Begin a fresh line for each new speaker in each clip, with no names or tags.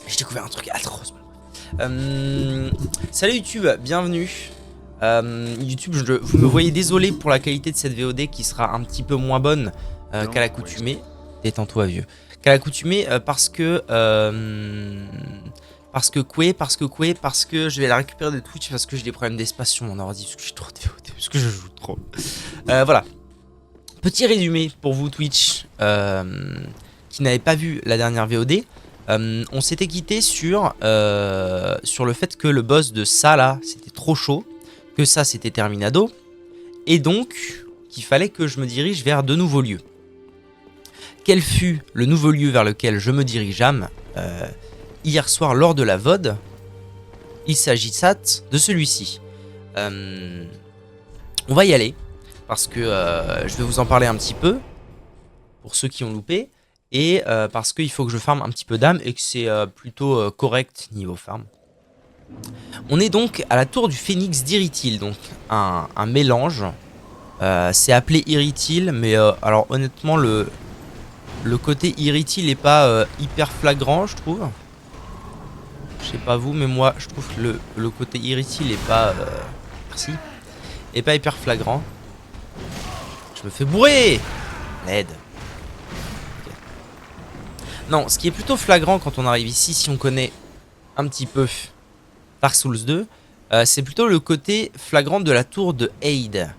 J'ai découvert un truc atroce. Salut YouTube, bienvenue. YouTube, vous me voyez désolé pour la qualité de cette VOD qui sera un petit peu moins bonne qu'à l'accoutumée. Détends-toi vieux. Qu'à l'accoutumée parce que parce que je vais la récupérer de Twitch parce que j'ai des problèmes d'espace sur mon ordi, parce que j'ai trop de VOD, parce que je joue trop. Voilà. Petit résumé pour vous Twitch qui n'avez pas vu la dernière VOD. On s'était quitté sur le fait que le boss de ça là c'était trop chaud, que ça c'était terminado, et donc qu'il fallait que je me dirige vers de nouveaux lieux. Quel fut le nouveau lieu vers lequel je me dirigeâme hier soir lors de la VOD? Il s'agissait de celui-ci. On va y aller parce que je vais vous en parler un petit peu pour ceux qui ont loupé. Et parce qu'il faut que je farme un petit peu d'âme et que c'est plutôt correct niveau farm. On est donc à la tour du phénix d'Irytil, donc un mélange. C'est appelé Irytil, mais alors honnêtement le côté Irytil n'est pas hyper flagrant, je trouve. Je sais pas vous, mais moi je trouve que le côté Irytil n'est pas... merci. Est pas hyper flagrant. Je me fais bourrer. L'aide. Non, ce qui est plutôt flagrant quand on arrive ici, si on connaît un petit peu Dark Souls 2, c'est plutôt le côté flagrant de la tour de Aid,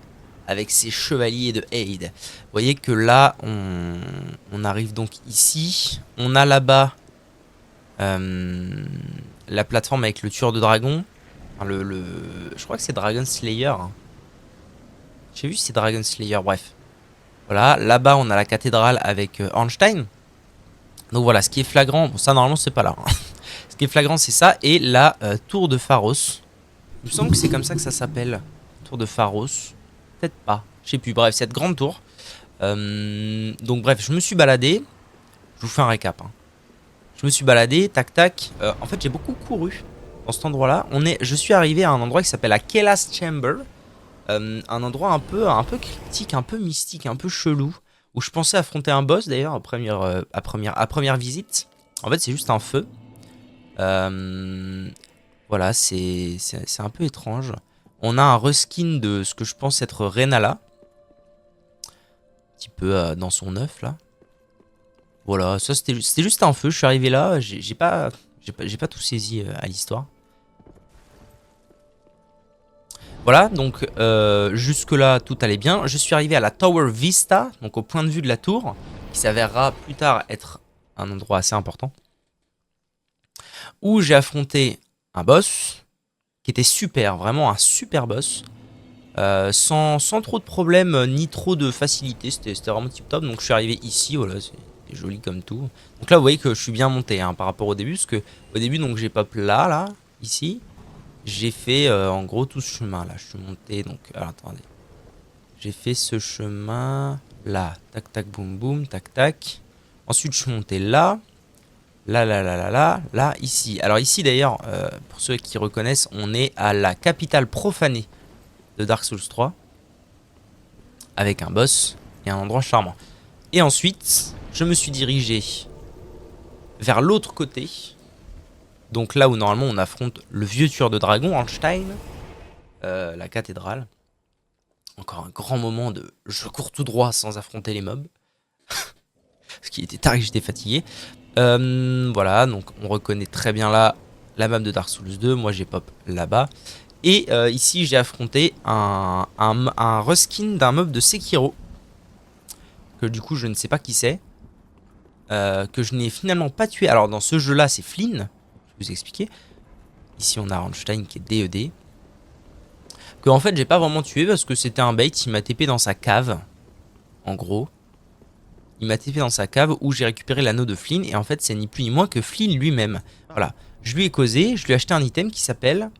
avec ses chevaliers de Aid. Vous voyez que là, on arrive donc ici. On a là-bas la plateforme avec le tueur de dragon. Enfin, je crois que c'est Dragon Slayer. J'ai vu si c'est Dragon Slayer, bref. Voilà, là-bas on a la cathédrale avec Ornstein. Donc voilà, ce qui est flagrant, bon ça normalement c'est pas là. Hein. Ce qui est flagrant c'est ça, et la tour de Pharos. Il me semble que c'est comme ça que ça s'appelle. Tour de Pharos. Peut-être pas, je sais plus, bref, cette grande tour. Donc bref, je me suis baladé. Je vous fais un récap. Hein. Je me suis baladé, tac tac. En fait j'ai beaucoup couru dans cet endroit là. Je suis arrivé à un endroit qui s'appelle la Kellas Chamber. Un endroit un peu cryptique, un peu mystique, un peu chelou. Où je pensais affronter un boss d'ailleurs à première visite. En fait c'est juste un feu. Voilà, c'est un peu étrange. On a un reskin de ce que je pense être Renala. Un petit peu dans son œuf là. Voilà, ça c'était juste un feu. Je suis arrivé là, j'ai pas tout saisi à l'histoire. Voilà, donc jusque là tout allait bien. Je suis arrivé à la Tower Vista, donc au point de vue de la tour, qui s'avérera plus tard être un endroit assez important. Où j'ai affronté un boss qui était super, vraiment un super boss. Sans trop de problèmes ni trop de facilité, c'était vraiment tip top. Donc je suis arrivé ici, voilà, c'est joli comme tout. Donc là vous voyez que je suis bien monté hein, par rapport au début, parce que au début donc j'ai pop là, ici. J'ai fait en gros tout ce chemin là, je suis monté donc, alors attendez. J'ai fait ce chemin là, tac tac boum boum, tac tac. Ensuite je suis monté là. Là, ici. Alors ici d'ailleurs, pour ceux qui reconnaissent, on est à la capitale profanée de Dark Souls 3. Avec un boss et un endroit charmant. Et ensuite, je me suis dirigé vers l'autre côté. Donc là où normalement on affronte le vieux tueur de dragon, Ornstein. La cathédrale. Encore un grand moment de je cours tout droit sans affronter les mobs. Parce qu'il était tard et que j'étais fatigué. Voilà, donc on reconnaît très bien là la map de Dark Souls 2. Moi j'ai pop là-bas. Et ici j'ai affronté un reskin d'un mob de Sekiro. Que du coup je ne sais pas qui c'est. Que je n'ai finalement pas tué. Alors dans ce jeu là c'est Flynn. Je vais vous expliquer. Ici on a Ornstein qui est DED. Que en fait j'ai pas vraiment tué parce que c'était un bait. Il m'a TP dans sa cave. En gros. Il m'a TP dans sa cave où j'ai récupéré l'anneau de Flynn. Et en fait c'est ni plus ni moins que Flynn lui-même. Voilà. Je lui ai causé. Je lui ai acheté un item qui s'appelle...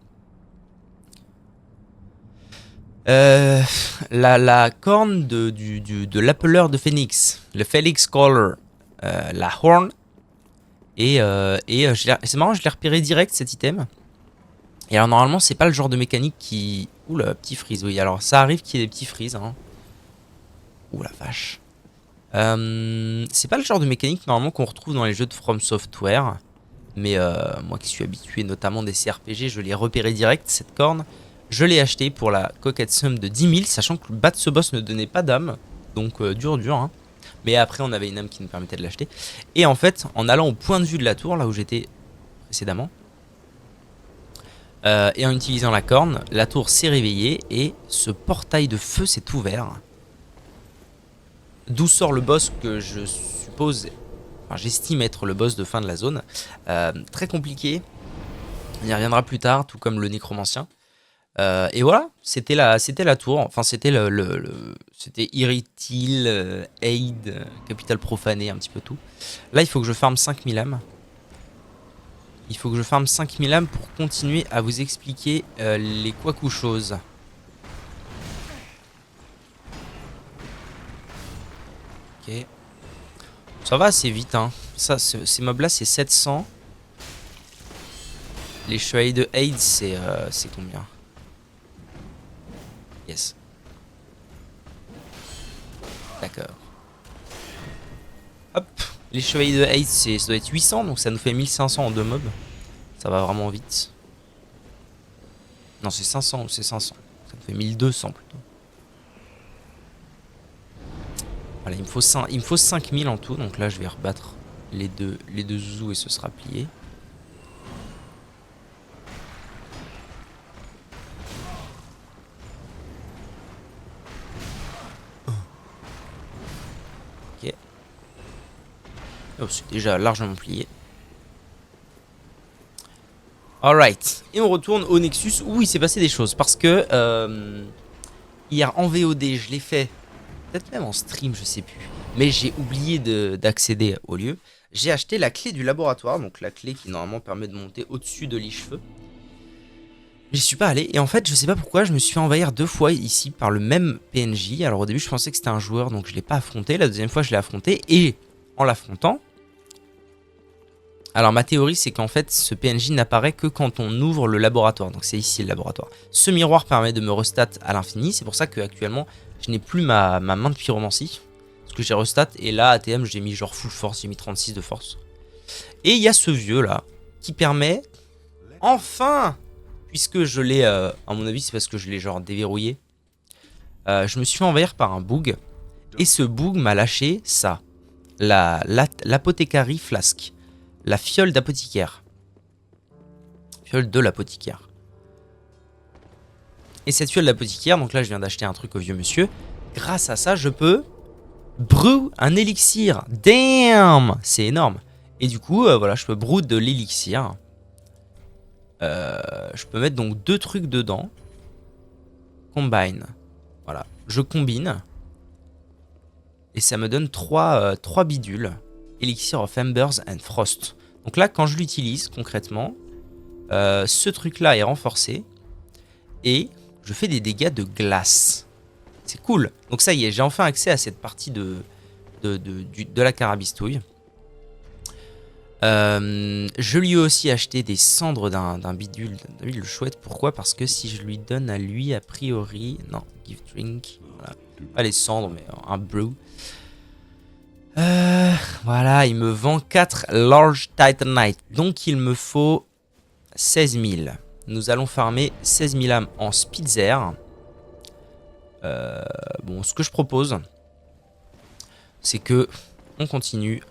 la corne de l'appeleur de Phoenix. Le Felix Caller. La horn. Et c'est marrant, je l'ai repéré direct cet item. Et alors normalement c'est pas le genre de mécanique qui... Ouh la petit freeze, oui. Alors ça arrive qu'il y ait des petits freeze. Hein. Ouh la vache. C'est pas le genre de mécanique normalement qu'on retrouve dans les jeux de From Software. Mais moi qui suis habitué notamment des CRPG, je l'ai repéré direct, cette corne. Je l'ai acheté pour la coquette somme de 10 000, sachant que battre ce boss ne donnait pas d'âme. Donc dur hein. Mais après on avait une âme qui nous permettait de l'acheter. Et en fait, en allant au point de vue de la tour, là où j'étais précédemment, et en utilisant la corne, la tour s'est réveillée et ce portail de feu s'est ouvert. D'où sort le boss que je suppose, enfin j'estime être le boss de fin de la zone. Très compliqué, on y reviendra plus tard, tout comme le nécromancien. Et voilà, c'était la tour, enfin c'était c'était Irytil, Aid, Capitale profanée, un petit peu tout. Là il faut que je farme 5000 âmes. Il faut que je farme 5000 âmes pour continuer à vous expliquer les quacou choses. Ok. Ça va assez vite, hein. Ça, ces mobs là c'est 700. Les chevaliers de Aid c'est combien? Yes. D'accord. Hop. Les chevaliers de Aid ça doit être 800, donc ça nous fait 1500 en 2 mobs. Ça va vraiment vite. Non, c'est 500 ou c'est 500. Ça me fait 1200 plutôt. Voilà, il me faut 5000 en tout. Donc là, je vais rebattre les deux zouzous et ce sera plié. Ok. Oh, c'est déjà largement plié. Alright. Et on retourne au Nexus où il s'est passé des choses. Parce que hier en VOD, je l'ai fait. Peut-être même en stream, je sais plus. Mais j'ai oublié d'accéder au lieu. J'ai acheté la clé du laboratoire. Donc la clé qui normalement permet de monter au-dessus de l'Icheveux. J'y suis pas allé. Et en fait, je sais pas pourquoi, je me suis fait envahir 2 fois ici par le même PNJ. Alors au début, je pensais que c'était un joueur. Donc je l'ai pas affronté. La deuxième fois, je l'ai affronté. Et en l'affrontant... Alors ma théorie c'est qu'en fait ce PNJ n'apparaît que quand on ouvre le laboratoire, donc c'est ici le laboratoire. Ce miroir permet de me restat à l'infini, c'est pour ça qu'actuellement je n'ai plus ma main de pyromancie. Parce que j'ai restat et là ATM j'ai mis genre full force, j'ai mis 36 de force. Et il y a ce vieux là qui permet, enfin, puisque je l'ai, à mon avis c'est parce que je l'ai genre déverrouillé, je me suis fait envahir par un bug. Et ce bug m'a lâché ça, l'apothécarie flasque. La fiole d'apothicaire. Fiole de l'apothicaire. Et cette fiole d'apothicaire, donc là je viens d'acheter un truc au vieux monsieur. Grâce à ça, je peux brew un élixir. Damn, c'est énorme. Et du coup, voilà, je peux brew de l'élixir. Je peux mettre donc 2 trucs dedans. Combine. Voilà, je combine. Et ça me donne 3 bidules. Elixir of Embers and Frost. Donc là, quand je l'utilise concrètement, ce truc-là est renforcé. Et je fais des dégâts de glace. C'est cool. Donc ça y est, j'ai enfin accès à cette partie de la carabistouille. Je lui ai aussi acheté des cendres d'un bidule chouette. Pourquoi? Parce que si je lui donne à lui, a priori... Non, give drink. Voilà. Pas les cendres, mais un brew. Voilà, il me vend 4 Large Titanite. Donc il me faut 16 000. Nous allons farmer 16 000 âmes en Spitzer. Bon, ce que je propose, c'est que on continue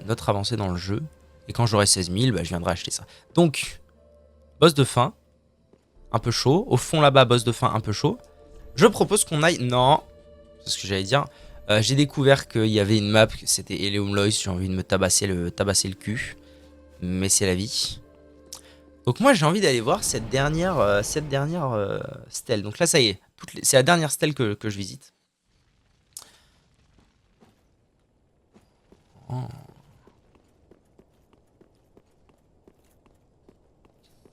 notre avancée dans le jeu. Et quand j'aurai 16 000, bah, je viendrai acheter ça. Donc, boss de fin, un peu chaud. Au fond là-bas, boss de fin, un peu chaud. Je propose qu'on aille... Non, c'est ce que j'allais dire. J'ai découvert qu'il y avait une map, c'était Eleum Lois, j'ai envie de me tabasser le cul. Mais c'est la vie. Donc moi j'ai envie d'aller voir cette dernière stèle. Donc là ça y est, c'est la dernière stèle que je visite. Oh.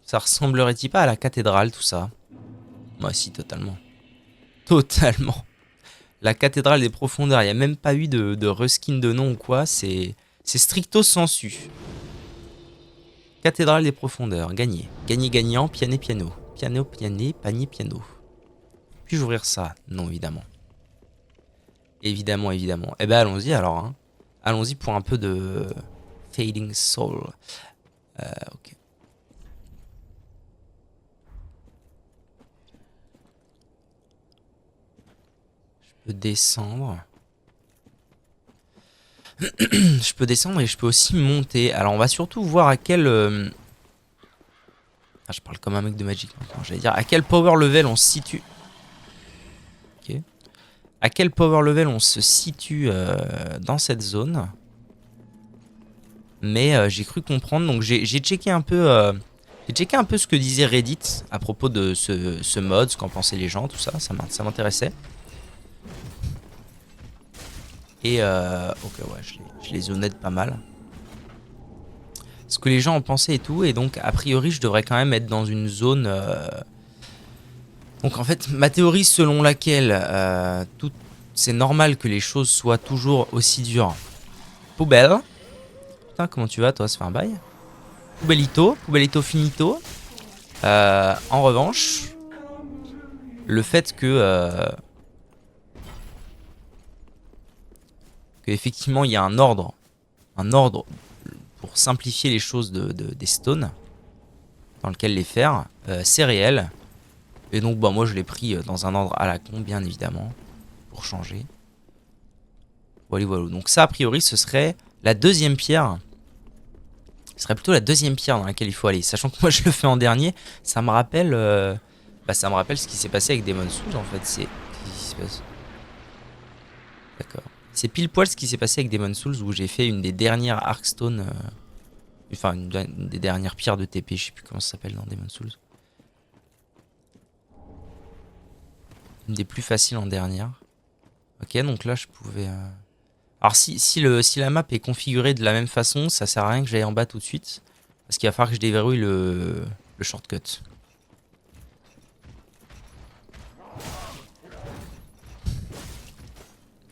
Ça ressemblerait-il pas à la cathédrale tout ça? Moi si, totalement. Totalement. La cathédrale des profondeurs, il n'y a même pas eu de reskin de nom ou quoi, c'est stricto sensu. Cathédrale des profondeurs, gagné. Gagné gagnant, piané piano. Piano piané, panier piano. Puis-je ouvrir ça? Non, évidemment. Évidemment, évidemment. Eh ben allons-y alors. Hein. Allons-y pour un peu de Fading Soul. peux descendre. Je peux descendre et je peux aussi monter. Alors on va surtout voir à quel... Ah, je parle comme un mec de Magic maintenant. J'allais dire à quel power level on se situe. Ok. À quel power level on se situe dans cette zone. Mais j'ai cru comprendre. Donc j'ai checké un peu... j'ai checké un peu ce que disait Reddit à propos de ce mode, ce qu'en pensaient les gens, tout ça. Ça m'intéressait. Et ok, ouais, je les honnête pas mal. Ce que les gens en pensaient et tout. Et donc, a priori, je devrais quand même être dans une zone... Donc, en fait, ma théorie selon laquelle c'est normal que les choses soient toujours aussi dures. Poubelle. Putain, comment tu vas, toi? Ça fait un bail. Poubellito finito. En revanche, le fait que effectivement, il y a un ordre pour simplifier les choses des stones dans lequel les faire, c'est réel. Et donc bah moi je l'ai pris dans un ordre à la con, bien évidemment, pour changer. Voilà, voilà. Donc ça a priori ce serait la deuxième pierre. Ce serait plutôt la deuxième pierre dans laquelle il faut aller. Sachant que moi je le fais en dernier, ça me rappelle ça me rappelle ce qui s'est passé avec Demon's Souls en fait. C'est... Qu'est-ce qui se passe? D'accord. C'est pile poil ce qui s'est passé avec Demon's Souls où j'ai fait une des dernières Arkstone... Enfin, une des dernières pierres de TP, je sais plus comment ça s'appelle dans Demon's Souls. Une des plus faciles en dernière. Ok, donc là je pouvais... Alors si la map est configurée de la même façon, ça sert à rien que j'aille en bas tout de suite. Parce qu'il va falloir que je déverrouille le shortcut.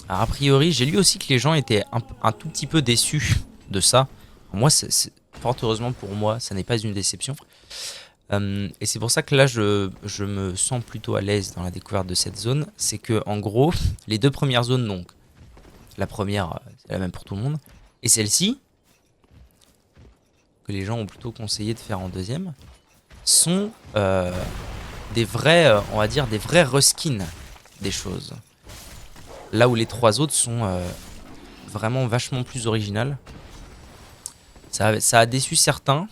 Alors a priori, j'ai lu aussi que les gens étaient un tout petit peu déçus de ça. Moi, fort heureusement pour moi, ça n'est pas une déception. Et c'est pour ça que là, je me sens plutôt à l'aise dans la découverte de cette zone. C'est que en gros, les deux premières zones, donc, la première, c'est la même pour tout le monde. Et celle-ci, que les gens ont plutôt conseillé de faire en deuxième, sont des vrais, on va dire, des vrais reskins des choses. Là où les trois autres sont vraiment vachement plus originales. Ça a déçu certains.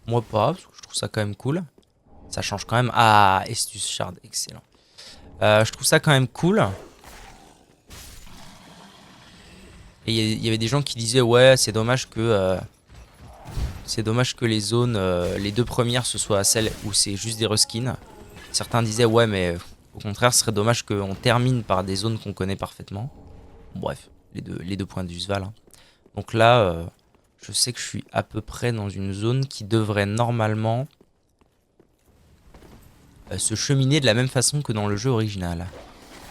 Moi pas, parce que je trouve ça quand même cool. Ça change quand même. Ah, Estus Shard, excellent. Je trouve ça quand même cool. Et il y avait des gens qui disaient ouais, c'est dommage que les zones, les deux premières, ce soit celles où c'est juste des reskins. Certains disaient ouais, mais au contraire, ce serait dommage qu'on termine par des zones qu'on connaît parfaitement. Bref, les deux points d'Usval. Hein. Donc là, je sais que je suis à peu près dans une zone qui devrait normalement se cheminer de la même façon que dans le jeu original.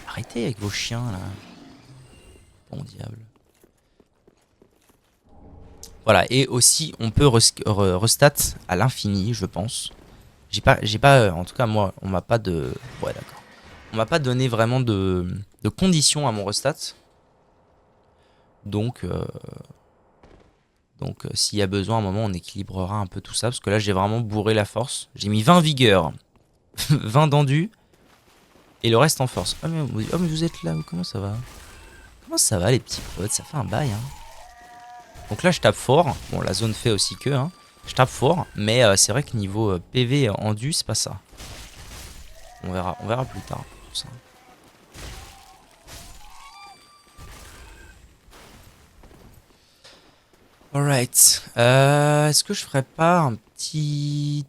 Arrêtez avec vos chiens là. Bon diable. Voilà, et aussi on peut restat à l'infini, je pense. J'ai pas, en tout cas moi, on m'a pas de... Ouais d'accord. On m'a pas donné vraiment de conditions à mon restat. Donc s'il y a besoin, à un moment, on équilibrera un peu tout ça. Parce que là, j'ai vraiment bourré la force. J'ai mis 20 vigueur, 20 d'endu, et le reste en force. Oh mais vous êtes là, comment ça va? Comment ça va les petits potes? Ça fait un bail, hein. Donc là, je tape fort. Bon, la zone fait aussi que, hein. Je tape fort, mais c'est vrai que niveau PV endu, c'est pas ça. On verra plus tard. Tout ça. Alright. Est-ce que je ferais pas un petit...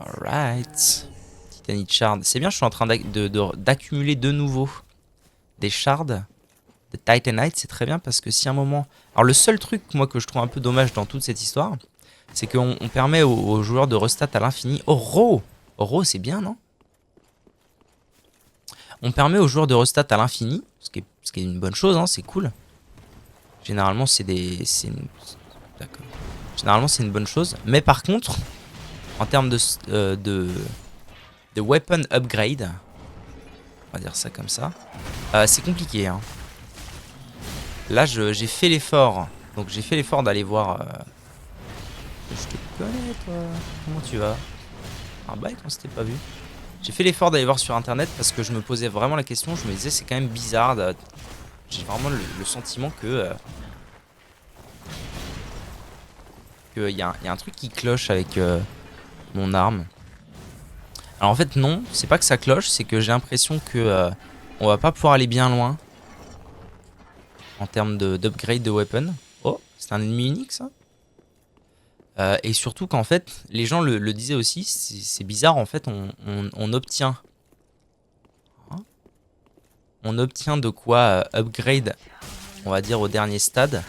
Alright. Titanite Shard. C'est bien, je suis en train d'accumuler de nouveau des shards de Titanite. C'est très bien parce que si à un moment... Alors le seul truc, moi, que je trouve un peu dommage dans toute cette histoire, c'est qu'on permet aux joueurs de restat à l'infini. Oro, c'est bien, non? On permet aux joueurs de restat à l'infini, ce qui est une bonne chose, hein, c'est cool. Généralement, D'accord. Généralement, c'est une bonne chose. Mais par contre, en termes de weapon upgrade, on va dire ça comme ça, c'est compliqué. Hein. Là, j'ai fait l'effort Donc j'ai fait l'effort d'aller voir... Je te connais toi. Comment tu vas? Un bail qu'on s'était pas vu. J'ai fait l'effort d'aller voir sur internet parce que je me posais vraiment la question. Je me disais c'est quand même bizarre. J'ai vraiment le sentiment que... qu'il y a un truc qui cloche avec mon arme. Alors en fait non, c'est pas que ça cloche, c'est que j'ai l'impression que on va pas pouvoir aller bien loin en termes d'upgrade de weapon. Oh, c'est un ennemi unique ça. Et surtout qu'en fait, les gens le disaient aussi, c'est bizarre en fait, on obtient... Hein, on obtient de quoi upgrade, on va dire au dernier stade,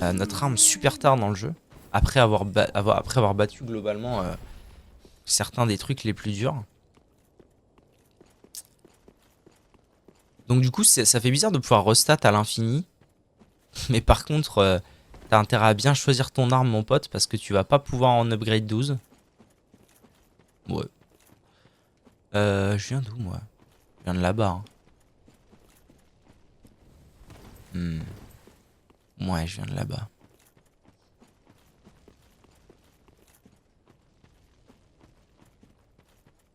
notre arme super tard dans le jeu, après avoir battu globalement certains des trucs les plus durs. Donc du coup, ça fait bizarre de pouvoir restat à l'infini, mais par contre... t'as intérêt à bien choisir ton arme, mon pote, parce que tu vas pas pouvoir en upgrade 12. Ouais. Je viens d'où, moi? Je viens de là-bas. Hein. Ouais, je viens de là-bas.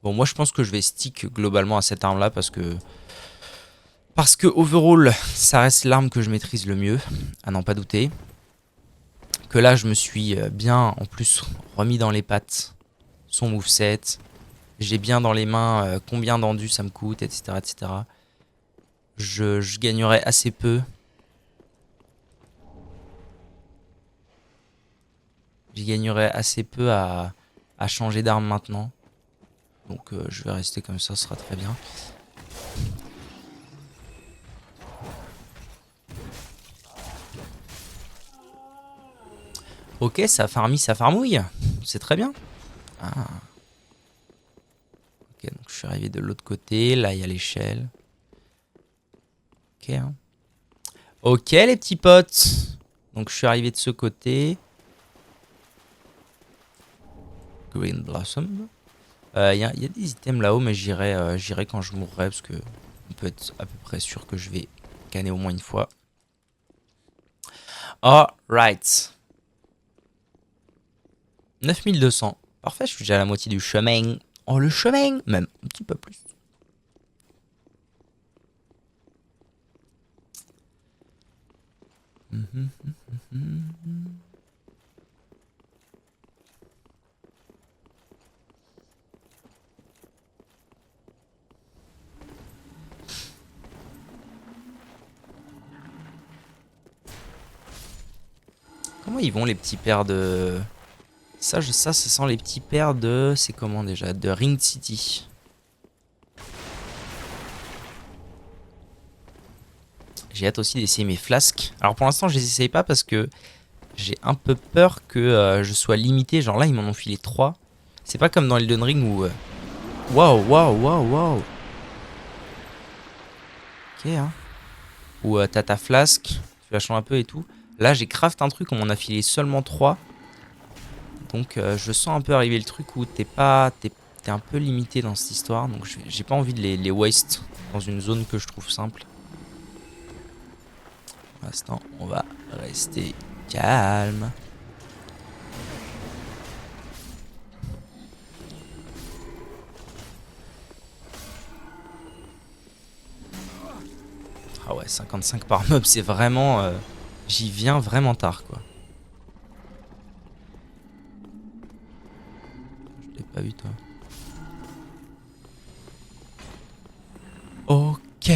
Bon, moi, je pense que je vais stick globalement à cette arme-là, parce que... Parce que, overall, ça reste l'arme que je maîtrise le mieux, à n'en pas douter. Que là, je me suis bien, en plus, remis dans les pattes son moveset. J'ai bien dans les mains combien d'endus ça me coûte, etc. etc. Je gagnerai assez peu. Je gagnerai assez peu à changer d'arme maintenant. Donc je vais rester comme ça, ce sera très bien. Ok, ça farmit, ça farmouille. C'est très bien. Ah. Ok, donc je suis arrivé de l'autre côté. Là, il y a l'échelle. Ok, hein. Ok, les petits potes. Donc je suis arrivé de ce côté. Green Blossom. Il y a des items là-haut, mais j'irai quand je mourrai, parce que on peut être à peu près sûr que je vais canner au moins une fois. Alright. 9200. Parfait, je suis déjà à la moitié du chemin. Oh, le chemin! Même un petit peu plus. Comment ils vont les petits pairs de... Ça sent les petits pairs de... C'est comment déjà? De Ring City. J'ai hâte aussi d'essayer mes flasques. Alors pour l'instant je les essaye pas parce que j'ai un peu peur que je sois limité. Genre là ils m'en ont filé 3. C'est pas comme dans Elden Ring où... Waouh, waouh, waouh, waouh. Ok, hein. Où t'as ta flasque, tu la changes un peu et tout. Là j'ai craft un truc, on m'en a filé seulement 3. Donc je sens un peu arriver le truc où t'es un peu limité dans cette histoire. Donc j'ai pas envie de les waste dans une zone que je trouve simple. Pour l'instant, on va rester calme. Ah ouais, 55 par mob, c'est vraiment... j'y viens vraiment tard, quoi. Je l'ai pas vu, toi. Ok.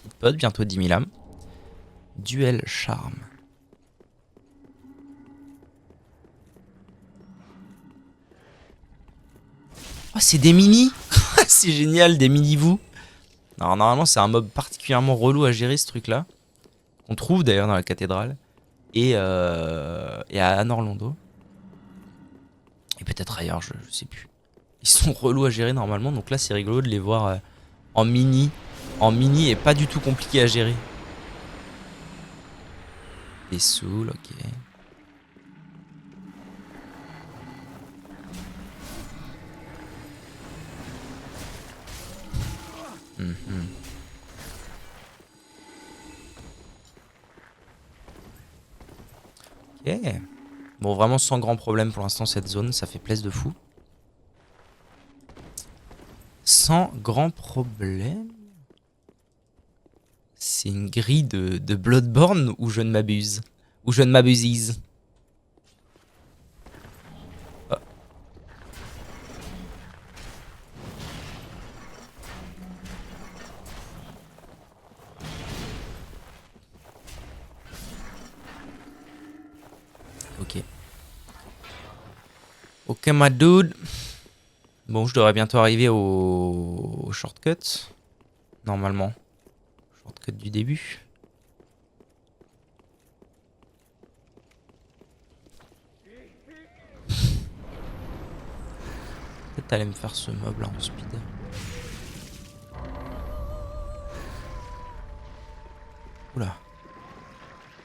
Petite pote, bientôt 10 000 âmes. Duel charme. Oh, c'est des mini. C'est génial, des mini-vous. Alors, normalement, c'est un mob particulièrement relou à gérer, ce truc-là. On trouve d'ailleurs dans la cathédrale. Et à Anne-Orlando. Et peut-être ailleurs, je sais plus. Ils sont relous à gérer normalement, donc là c'est rigolo de les voir en mini. En mini et pas du tout compliqué à gérer. Des souls, ok. Mhm. Ok. Bon, vraiment sans grand problème pour l'instant cette zone, ça fait plaisir de fou. Sans grand problème. C'est une grille de Bloodborne ou je ne m'abuse. Ou je ne m'abusise. Oh. Ok. Ok, my dude. Bon, je devrais bientôt arriver au shortcut. Normalement. Shortcut du début. Peut-être aller me faire ce mob là en speed. Oula.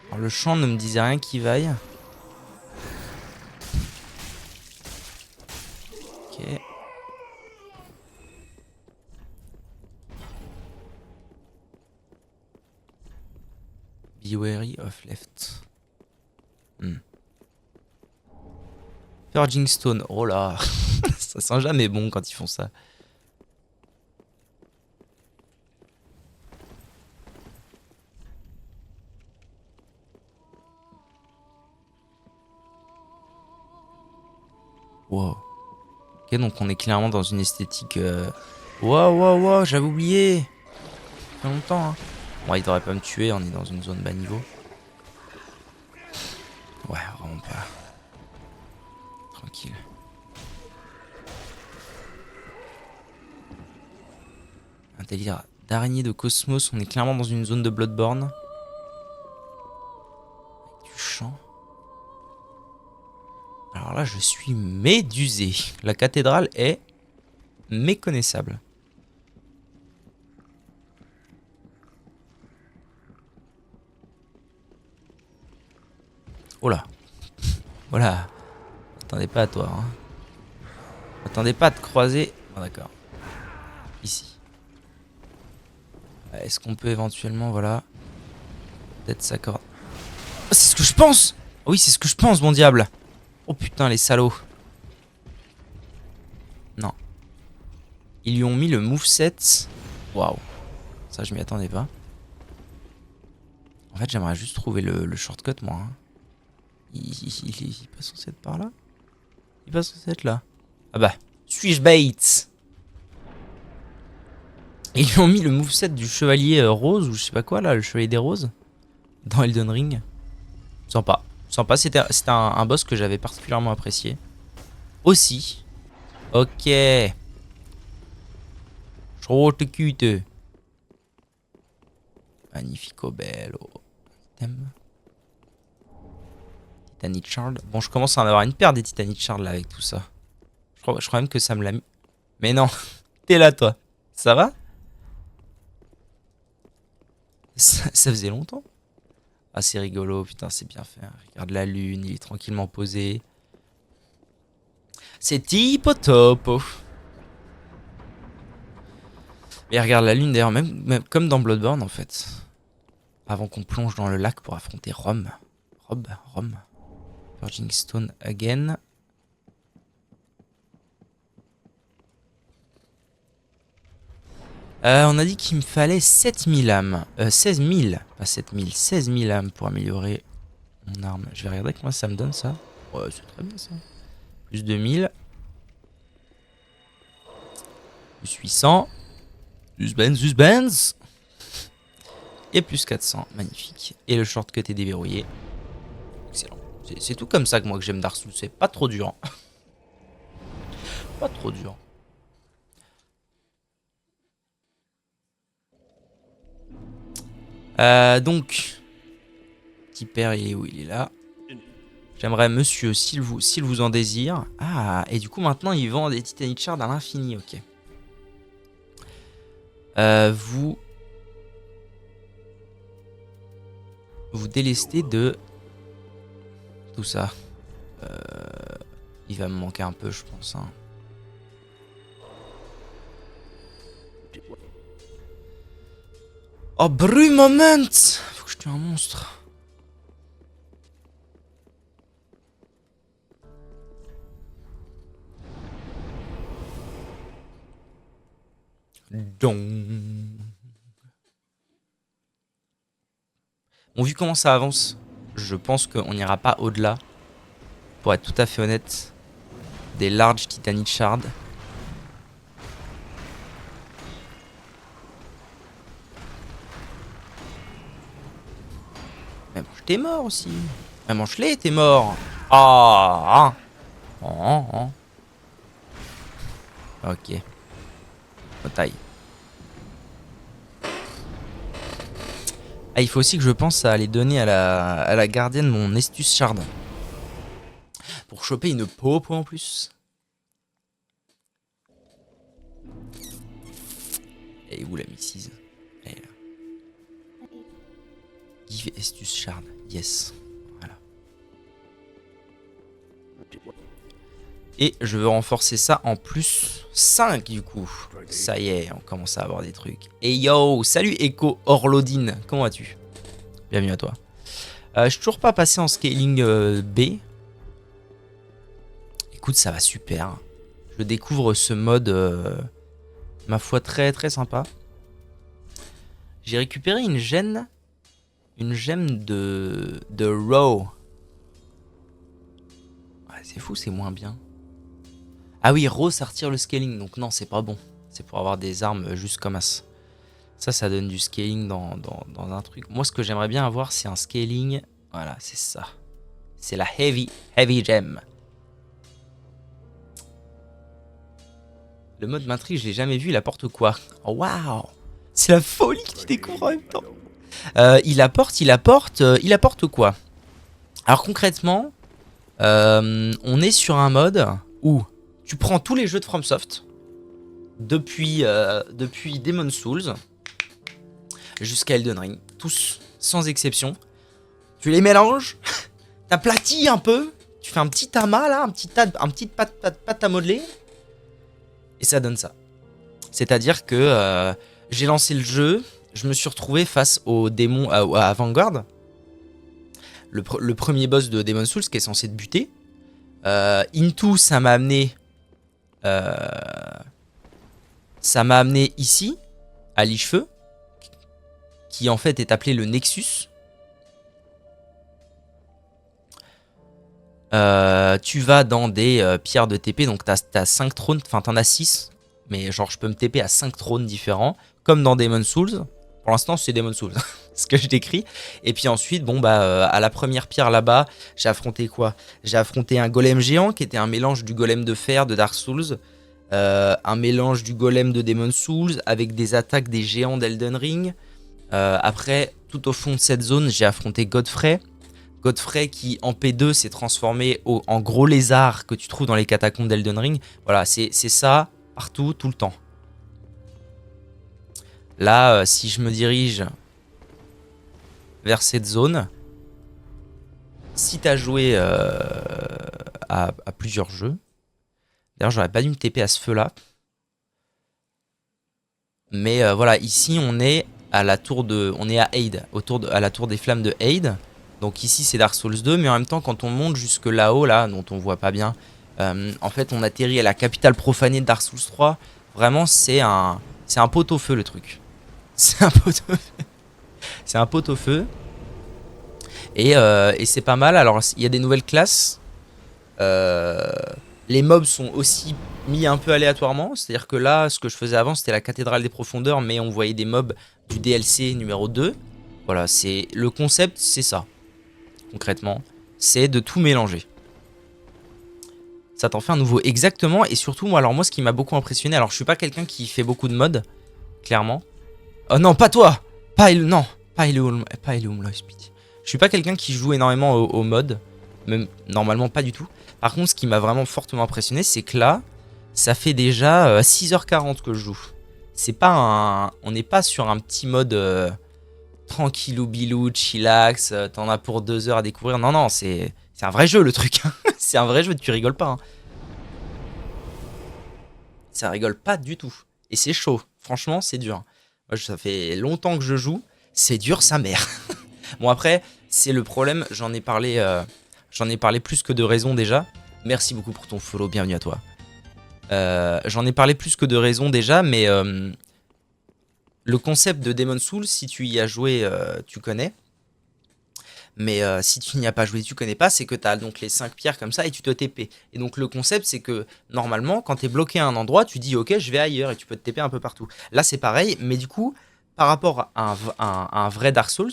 Alors, le champ ne me disait rien qui vaille. Ok. Be wary of left. Purging Stone. Oh là. Ça sent jamais bon quand ils font ça. Wow. Ok, donc on est clairement dans une esthétique... Wow, wow, wow, j'avais oublié. Ça fait longtemps, hein. Bon, il devrait pas me tuer, on est dans une zone bas niveau. Ouais, vraiment pas. Tranquille. Un délire d'araignée de cosmos, on est clairement dans une zone de Bloodborne. Avec du champ. Alors là, je suis médusé. La cathédrale est méconnaissable. Oh là. Voilà. Attendez pas à toi. Hein. Attendez pas à te croiser. Oh, d'accord. Ici. Est-ce qu'on peut éventuellement, voilà. Peut-être s'accorder. Oh, c'est ce que je pense. Oui, c'est ce que je pense, mon diable. Oh putain, les salauds. Non. Ils lui ont mis le moveset. Waouh. Ça, je m'y attendais pas. En fait, j'aimerais juste trouver le shortcut, moi. Hein. Il est pas censé être par là? Il est pas censé être là. Ah bah, suis-je bait? Ils lui ont mis le moveset du chevalier rose, ou je sais pas quoi, là, le chevalier des roses. Dans Elden Ring. Sympa. Sympa, c'était un boss que j'avais particulièrement apprécié. Aussi. Ok. Short cute. Magnifico bello. Item. Titanic Shard. Bon, je commence à en avoir une paire des Titanic Shard là avec tout ça. Je crois même que ça me l'a mis. Mais non, t'es là toi. Ça va ça faisait longtemps. Ah, c'est rigolo, putain, c'est bien fait. Regarde la lune, il est tranquillement posé. C'est tipo topo. Et regarde la lune d'ailleurs, même comme dans Bloodborne en fait. Avant qu'on plonge dans le lac pour affronter Rome. Rome. Purging Stone again. On a dit qu'il me fallait 7000 âmes. 16 000, pas 7000, 16 000 âmes pour améliorer mon arme. Je vais regarder comment ça me donne ça. Ouais, c'est très bien ça. Plus 2000. Plus 800. Suspense. Et plus 400. Magnifique. Et le shortcut est déverrouillé. Excellent. C'est tout comme ça que moi que j'aime Dark Souls. C'est pas trop dur. Pas trop dur. Donc, petit père, il est où? Il est là. J'aimerais, monsieur, s'il vous en désire. Ah, et du coup, maintenant, il vend des Titanic Shards à l'infini, ok. Vous délestez de tout ça. Il va me manquer un peu, je pense. Hein. Oh, bruit moment! Faut que je tue un monstre. Donc. Bon, vu comment ça avance, je pense qu'on n'ira pas au-delà. Pour être tout à fait honnête, des large Titanite shards. Mais mange, t'es mort aussi. Mais mange-les, t'es mort. Ah, ok. Taille. Ah, il faut aussi que je pense à aller donner à la gardienne mon Estus Shard. Pour choper une paupe en plus. Et où la Mrs. Elle est là. Give Estus Shard. Yes. Voilà. Et je veux renforcer ça en plus 5 du coup. Ça y est, on commence à avoir des trucs. Et yo, salut Echo Orlodine. Comment vas-tu? Bienvenue à toi. Je suis toujours pas passé en scaling B. Écoute, ça va super. Je découvre ce mode, ma foi, très très sympa. J'ai récupéré une gemme de Raw. Ouais, c'est fou, c'est moins bien. Ah oui, Raw, ça retire le scaling, donc non, c'est pas bon. C'est pour avoir des armes juste comme as. Ça donne du scaling dans un truc. Moi, ce que j'aimerais bien avoir, c'est un scaling. Voilà, c'est ça. C'est la heavy gem. Le mode m'intrigue, je l'ai jamais vu, il apporte quoi? Oh, waouh! C'est la folie que tu découvres en même temps. Il apporte quoi? Alors concrètement, on est sur un mode où tu prends tous les jeux de FromSoft, depuis Demon's Souls jusqu'à Elden Ring, tous, sans exception. Tu les mélanges, t'aplatis un peu, tu fais un petit amas là, un petit pâte à modeler, et ça donne ça. C'est-à-dire que j'ai lancé le jeu, je me suis retrouvé face au démon à Vanguard, le premier boss de Demon's Souls qui est censé te buter. Into, ça m'a amené ici, à Lichefeu, qui en fait est appelé le Nexus. Tu vas dans des pierres de TP, donc t'as 5 trônes, enfin t'en as 6, mais genre je peux me TP à 5 trônes différents, comme dans Demon's Souls. Pour l'instant c'est Demon's Souls, ce que je décris. Et puis ensuite, bon bah à la première pierre là-bas, j'ai affronté quoi? J'ai affronté un golem géant qui était un mélange du golem de fer de Dark Souls, un mélange du golem de Demon's Souls avec des attaques des géants d'Elden Ring. Après, tout au fond de cette zone, j'ai affronté Godfrey. Godfrey qui en P2 s'est transformé en gros lézard que tu trouves dans les catacombes d'Elden Ring. Voilà, c'est ça partout, tout le temps. Là, si je me dirige vers cette zone, si tu as joué à plusieurs jeux, d'ailleurs j'aurais pas dû me TP à ce feu là, mais voilà, ici on est à la tour de, on est à Aid, à la tour des flammes de Aid. Donc ici c'est Dark Souls 2, mais en même temps quand on monte jusque là-haut, là, dont on voit pas bien, en fait on atterrit à la capitale profanée de Dark Souls 3. Vraiment c'est un pot-au-feu le truc. C'est un pot-au-feu. C'est un pot-au-feu. Et c'est pas mal. Alors il y a des nouvelles classes. Les mobs sont aussi mis un peu aléatoirement. C'est-à-dire que là, ce que je faisais avant, c'était la cathédrale des profondeurs, mais on voyait des mobs du DLC numéro 2. Voilà, c'est le concept, c'est ça. Concrètement, c'est de tout mélanger. Ça t'en fait un nouveau exactement. Et surtout, moi, ce qui m'a beaucoup impressionné, alors je suis pas quelqu'un qui fait beaucoup de mods, clairement. Oh non, pas toi. Pas Eleum Lost. Je suis pas quelqu'un qui joue énormément au mode, même normalement pas du tout. Par contre, ce qui m'a vraiment fortement impressionné, c'est que là, ça fait déjà 6h40 que je joue. C'est pas on n'est pas sur un petit mode tranquillou bilou, chillax, t'en as pour 2 heures à découvrir. Non, non, c'est C'est un vrai jeu le truc. C'est un vrai jeu, tu rigoles pas. Hein. Ça rigole pas du tout. Et c'est chaud. Franchement, c'est dur. Moi, ça fait longtemps que je joue. C'est dur, sa mère. Bon, après, c'est le problème. J'en ai parlé plus que de raison déjà. Merci beaucoup pour ton follow. Bienvenue à toi. J'en ai parlé plus que de raison déjà, mais le concept de Demon's Souls, si tu y as joué, tu connais. Mais si tu n'y as pas joué, tu connais pas, c'est que tu as donc les 5 pierres comme ça et tu te TP. Et donc le concept, c'est que normalement, quand tu es bloqué à un endroit, tu dis ok, je vais ailleurs et tu peux te TP un peu partout. Là, c'est pareil, mais du coup, par rapport à un vrai Dark Souls,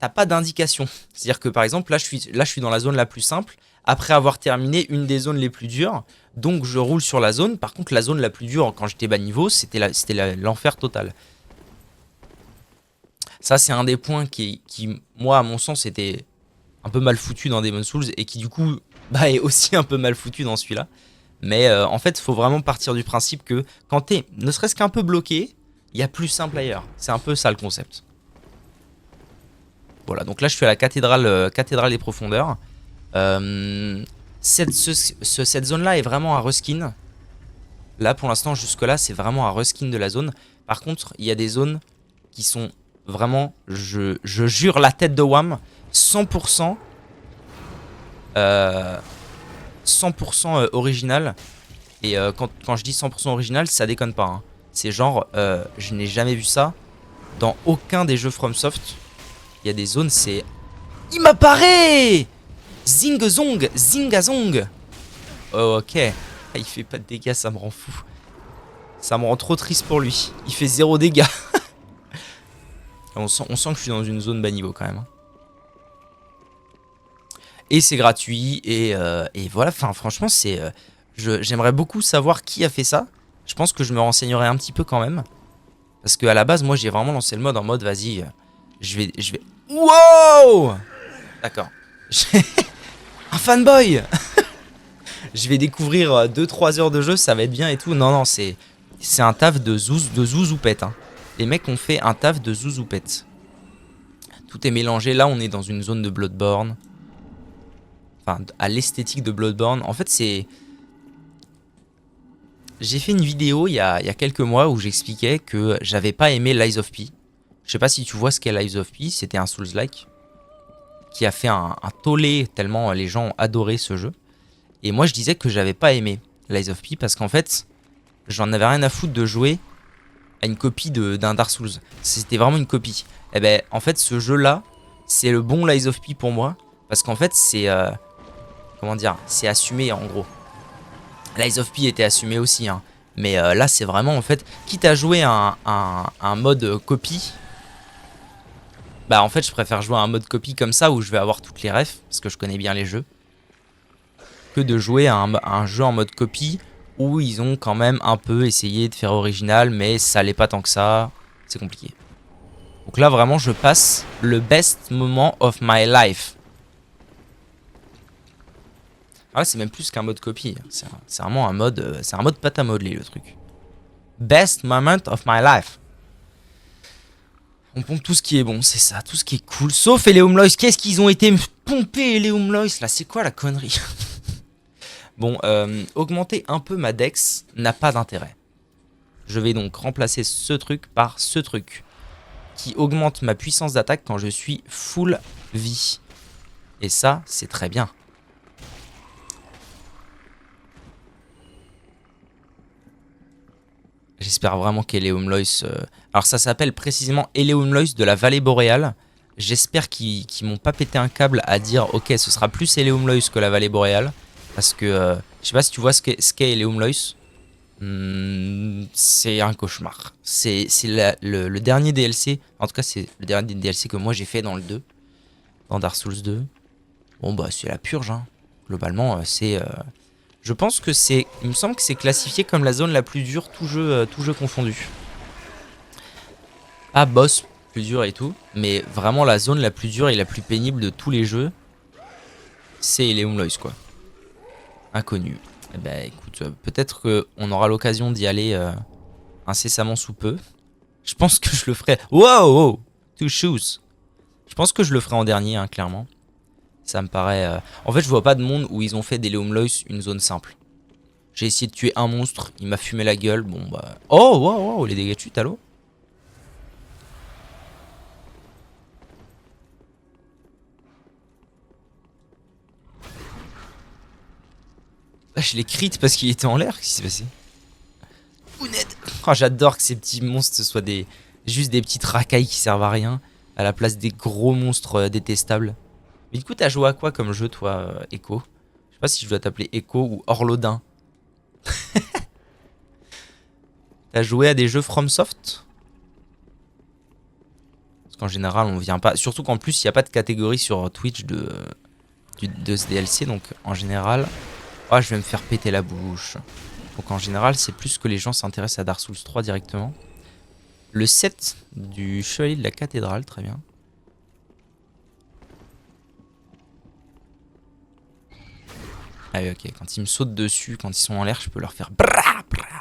t'as pas d'indication. C'est-à-dire que par exemple, là, je suis dans la zone la plus simple, après avoir terminé une des zones les plus dures, donc je roule sur la zone. Par contre, la zone la plus dure, quand j'étais bas niveau, c'était l'enfer total. Ça, c'est un des points qui, moi, à mon sens, était un peu mal foutu dans Demon's Souls et qui, du coup, bah, est aussi un peu mal foutu dans celui-là. Mais en fait, il faut vraiment partir du principe que quand t'es ne serait-ce qu'un peu bloqué, il y a plus simple ailleurs. C'est un peu ça le concept. Voilà, donc là, je suis à la cathédrale des profondeurs. Cette zone-là est vraiment un reskin. Là, pour l'instant, jusque-là, c'est vraiment un reskin de la zone. Par contre, il y a des zones qui sont vraiment, je jure la tête de Wham, 100% 100% original. Et quand je dis 100% original, ça déconne pas. Hein. C'est genre, je n'ai jamais vu ça dans aucun des jeux FromSoft. Il y a des zones, c'est... Il m'apparaît Zingazong, Zingazong. Oh, ok. Il fait pas de dégâts, ça me rend fou. Ça me rend trop triste pour lui. Il fait 0 dégâts. On sent que je suis dans une zone bas niveau quand même. Et c'est gratuit. Et voilà, enfin, franchement, c'est... j'aimerais beaucoup savoir qui a fait ça. Je pense que je me renseignerai un petit peu quand même. Parce qu'à la base, moi, j'ai vraiment lancé le mode en mode, vas-y, je vais... Wow! D'accord. Un fanboy. Je vais découvrir 2-3 heures de jeu, ça va être bien et tout. Non, non, c'est un taf de zouzoupette. Hein. Les mecs ont fait un taf de zouzoupette. Tout est mélangé. Là, on est dans une zone de Bloodborne. Enfin, à l'esthétique de Bloodborne. En fait, c'est... J'ai fait une vidéo il y a quelques mois où j'expliquais que j'avais pas aimé Lies of P. Je sais pas si tu vois ce qu'est Lies of P. C'était un Souls-like qui a fait un tollé tellement les gens ont adoré ce jeu. Et moi, je disais que j'avais pas aimé Lies of P parce qu'en fait, j'en avais rien à foutre de jouer à une copie d'un Dark Souls. C'était vraiment une copie. Et ben, en fait, ce jeu-là, c'est le bon Lies of P pour moi parce qu'en fait, c'est comment dire, c'est assumé en gros. Lies of P était assumé aussi, hein. Mais là, c'est vraiment en fait, quitte à jouer un mode copie. Bah en fait, je préfère jouer à un mode copie comme ça où je vais avoir toutes les refs parce que je connais bien les jeux. Que de jouer à un jeu en mode copie où ils ont quand même un peu essayé de faire original mais ça l'est pas tant que ça, c'est compliqué. Donc là vraiment je passe le best moment of my life. Ah c'est même plus qu'un mode copie, c'est vraiment un mode, c'est un mode pâte à modeler le truc. Best moment of my life. On pompe tout ce qui est bon, c'est ça, tout ce qui est cool, sauf Eleum Lois. Qu'est-ce qu'ils ont été pompés Eleum Lois là, c'est quoi la connerie? Bon, augmenter un peu ma dex n'a pas d'intérêt. Je vais donc remplacer ce truc par ce truc qui augmente ma puissance d'attaque quand je suis full vie. Et ça, c'est très bien. J'espère vraiment qu'Eleum Lois... Alors ça s'appelle précisément Eleum Lois de la vallée boréale. J'espère qu'ils m'ont pas pété un câble à dire ok, ce sera plus Eleum Lois que la vallée boréale. Parce que je sais pas si tu vois ce qu'est Eleum Lois. C'est un cauchemar. C'est le dernier DLC. En tout cas, c'est le dernier DLC que moi j'ai fait dans le 2. Dans Dark Souls 2. Bon, bah, c'est la purge. Hein. Globalement, c'est. Je pense que c'est. Il me semble que c'est classifié comme la zone la plus dure, tout jeu confondu. Pas boss plus dur et tout. Mais vraiment, la zone la plus dure et la plus pénible de tous les jeux. C'est Eleum Lois, quoi. Inconnu. Eh ben écoute, peut-être qu'on aura l'occasion d'y aller incessamment sous peu. Je pense que je le ferai. Wow, wow, two shoes. Je pense que je le ferai en dernier, hein, clairement. Ça me paraît... En fait, je vois pas de monde où ils ont fait des Leomlois une zone simple. J'ai essayé de tuer un monstre, il m'a fumé la gueule, bon bah... Oh, wow, wow, les dégâts de chute, allô? Ah, je l'ai crit parce qu'il était en l'air, qu'est-ce qui s'est passé? Ouned. Oh, j'adore que ces petits monstres ce soient des... juste des petites racailles qui servent à rien, à la place des gros monstres détestables. Mais du coup, t'as joué à quoi comme jeu, toi, Echo? Je sais pas si je dois t'appeler Echo ou Orlodin. T'as joué à des jeux FromSoft? Parce qu'en général, on vient pas... Surtout qu'en plus, il n'y a pas de catégorie sur Twitch de ce DLC, donc en général... Oh, je vais me faire péter la bouche. Donc en général, c'est plus que les gens s'intéressent à Dark Souls 3 directement. Le set du Chevalier de la Cathédrale, très bien. Ah oui, ok, quand ils me sautent dessus, quand ils sont en l'air, je peux leur faire bra bra.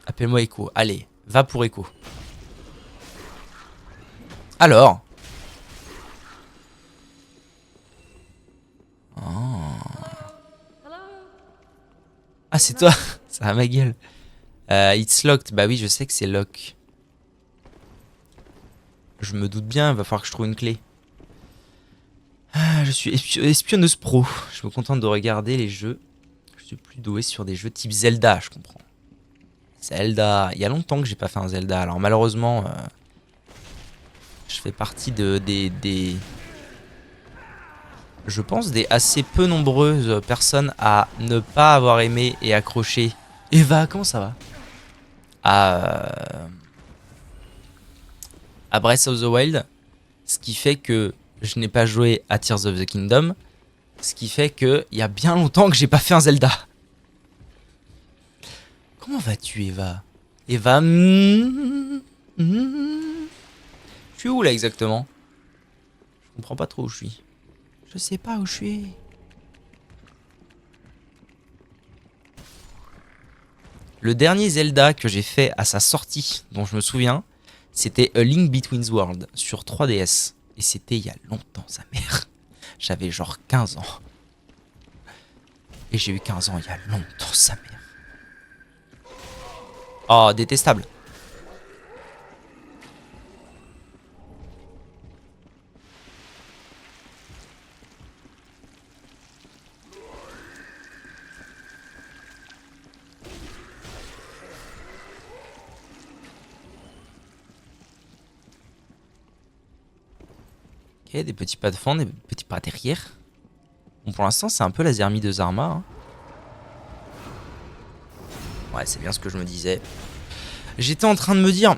Appelle-moi Echo, allez, va pour Echo. Alors oh. Ah, c'est toi. Ça a ma gueule. It's locked, bah oui, je sais que c'est lock. Je me doute bien, il va falloir que je trouve une clé. Ah, je suis espionneuse pro. Je me contente de regarder les jeux. Je suis plus doué sur des jeux type Zelda, je comprends. Zelda, il y a longtemps que j'ai pas fait un Zelda. Alors malheureusement, je fais partie je pense des assez peu nombreuses personnes à ne pas avoir aimé et accroché. Eva, comment ça va? À Breath of the Wild, ce qui fait que je n'ai pas joué à Tears of the Kingdom, ce qui fait que il y a bien longtemps que j'ai pas fait un Zelda. Comment vas-tu, Eva? Eva, je suis où là exactement? Je comprends pas trop où je suis. Je sais pas où je suis. Le dernier Zelda que j'ai fait à sa sortie, dont je me souviens, c'était A Link Between Worlds sur 3DS. Et c'était il y a longtemps, sa mère. J'avais genre 15 ans. Et j'ai eu 15 ans il y a longtemps, sa mère. Oh, détestable. Ok, des petits pas de fond, des petits pas derrière. Bon, pour l'instant, c'est un peu la Zermie de Zarma. Hein. Ouais, c'est bien ce que je me disais. J'étais en train de me dire,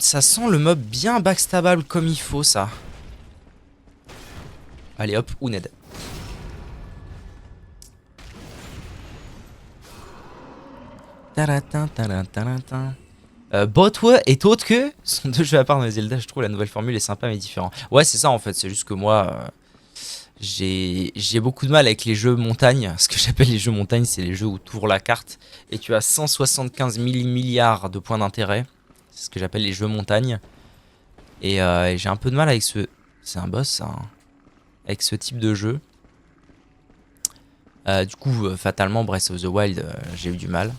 ça sent le mob bien backstabable comme il faut, ça. Allez hop, Ouned. Botwe et Totke sont deux jeux à part dans les Zelda. Je trouve la nouvelle formule est sympa mais différente. Ouais, c'est ça en fait. C'est juste que moi, j'ai beaucoup de mal avec les jeux montagne. Ce que j'appelle les jeux montagne, c'est les jeux où tu ouvres la carte et tu as 175 000 milliards de points d'intérêt. C'est ce que j'appelle les jeux montagne. Et j'ai un peu de mal avec ce... C'est un boss, ça, hein. Avec ce type de jeu. Du coup, fatalement, Breath of the Wild, j'ai eu du mal.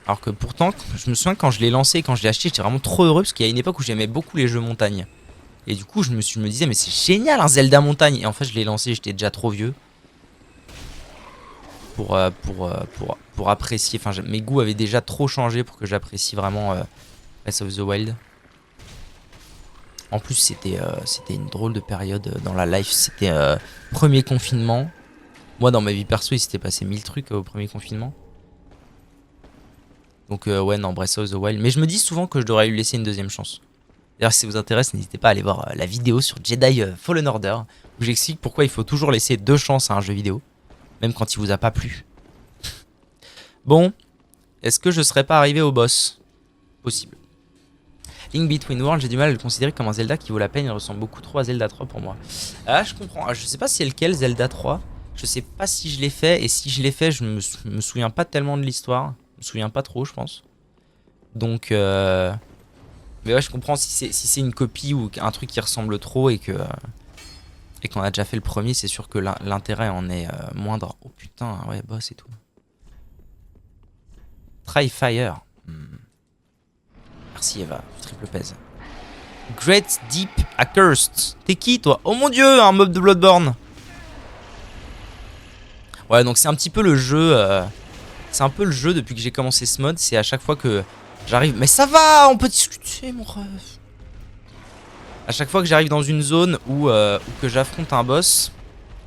Alors que pourtant, je me souviens quand je l'ai lancé, quand je l'ai acheté, j'étais vraiment trop heureux parce qu'il y a une époque où j'aimais beaucoup les jeux montagne. Et du coup, je me disais, mais c'est génial un Zelda montagne. Et en fait, je l'ai lancé, j'étais déjà trop vieux pour apprécier. Enfin, mes goûts avaient déjà trop changé pour que j'apprécie vraiment Breath of the Wild. En plus, c'était une drôle de période dans la life. C'était premier confinement. Moi, dans ma vie perso, il s'était passé 1000 trucs au premier confinement. Donc ouais, non, Breath of the Wild. Mais je me dis souvent que je devrais lui laisser une deuxième chance. D'ailleurs, si ça vous intéresse, n'hésitez pas à aller voir la vidéo sur Jedi Fallen Order, où j'explique pourquoi il faut toujours laisser deux chances à un jeu vidéo, même quand il vous a pas plu. Bon, est-ce que je serais pas arrivé au boss? Possible. Link Between Worlds, j'ai du mal à le considérer comme un Zelda qui vaut la peine, il ressemble beaucoup trop à Zelda 3 pour moi. Ah, je comprends. Je sais pas si c'est lequel, Zelda 3. Je sais pas si je l'ai fait, et si je l'ai fait, je me souviens pas tellement de l'histoire. Je me souviens pas trop, je pense. Donc, mais ouais, je comprends si c'est une copie ou un truc qui ressemble trop et qu'on a déjà fait le premier, c'est sûr que l'intérêt en est moindre. Oh putain, ouais, boss et tout. Try Fire. Merci Eva, triple pèse. Great Deep Accursed. T'es qui toi? Oh mon dieu, un mob de Bloodborne. Ouais, donc c'est un petit peu le jeu. C'est un peu le jeu depuis que j'ai commencé ce mode. C'est à chaque fois que j'arrive. Mais ça va, on peut discuter, mon ref. À chaque fois que j'arrive dans une zone où que j'affronte un boss,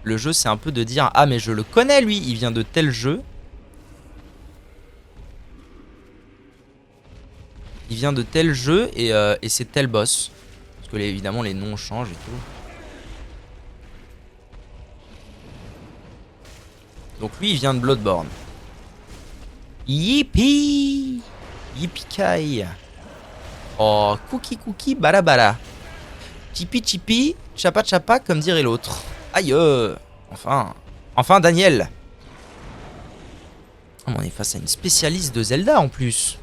le jeu c'est un peu de dire ah mais je le connais lui, il vient de tel jeu. Il vient de tel jeu et c'est tel boss. Parce que évidemment les noms changent et tout. Donc lui il vient de Bloodborne. Yippee! Yippee-kai! Oh, cookie cookie balabala. Chipi chipi, chapa chapa comme dirait l'autre. Aïe! Enfin Daniel! Oh, on est face à une spécialiste de Zelda en plus.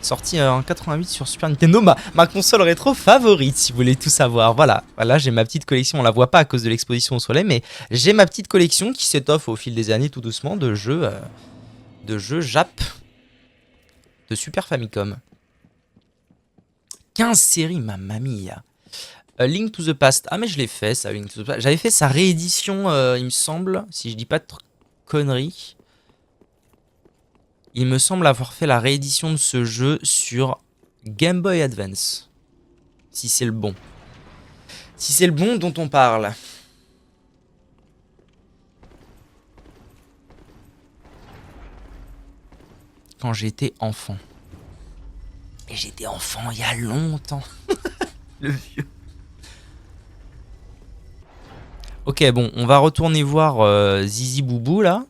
Sorti en 88 sur Super Nintendo, ma console rétro favorite, si vous voulez tout savoir. Voilà, j'ai ma petite collection, on la voit pas à cause de l'exposition au soleil, mais j'ai ma petite collection qui s'étoffe au fil des années tout doucement de jeux Jap de Super Famicom. 15 séries, ma mamie. Link to the Past, ah mais je l'ai fait ça, Link to the Past. J'avais fait sa réédition, il me semble, si je dis pas de conneries. Il me semble avoir fait la réédition de ce jeu sur Game Boy Advance. Si c'est le bon. Si c'est le bon dont on parle. Quand j'étais enfant. Et j'étais enfant il y a longtemps. Le vieux. Ok, bon, on va retourner voir Zizi Boubou là.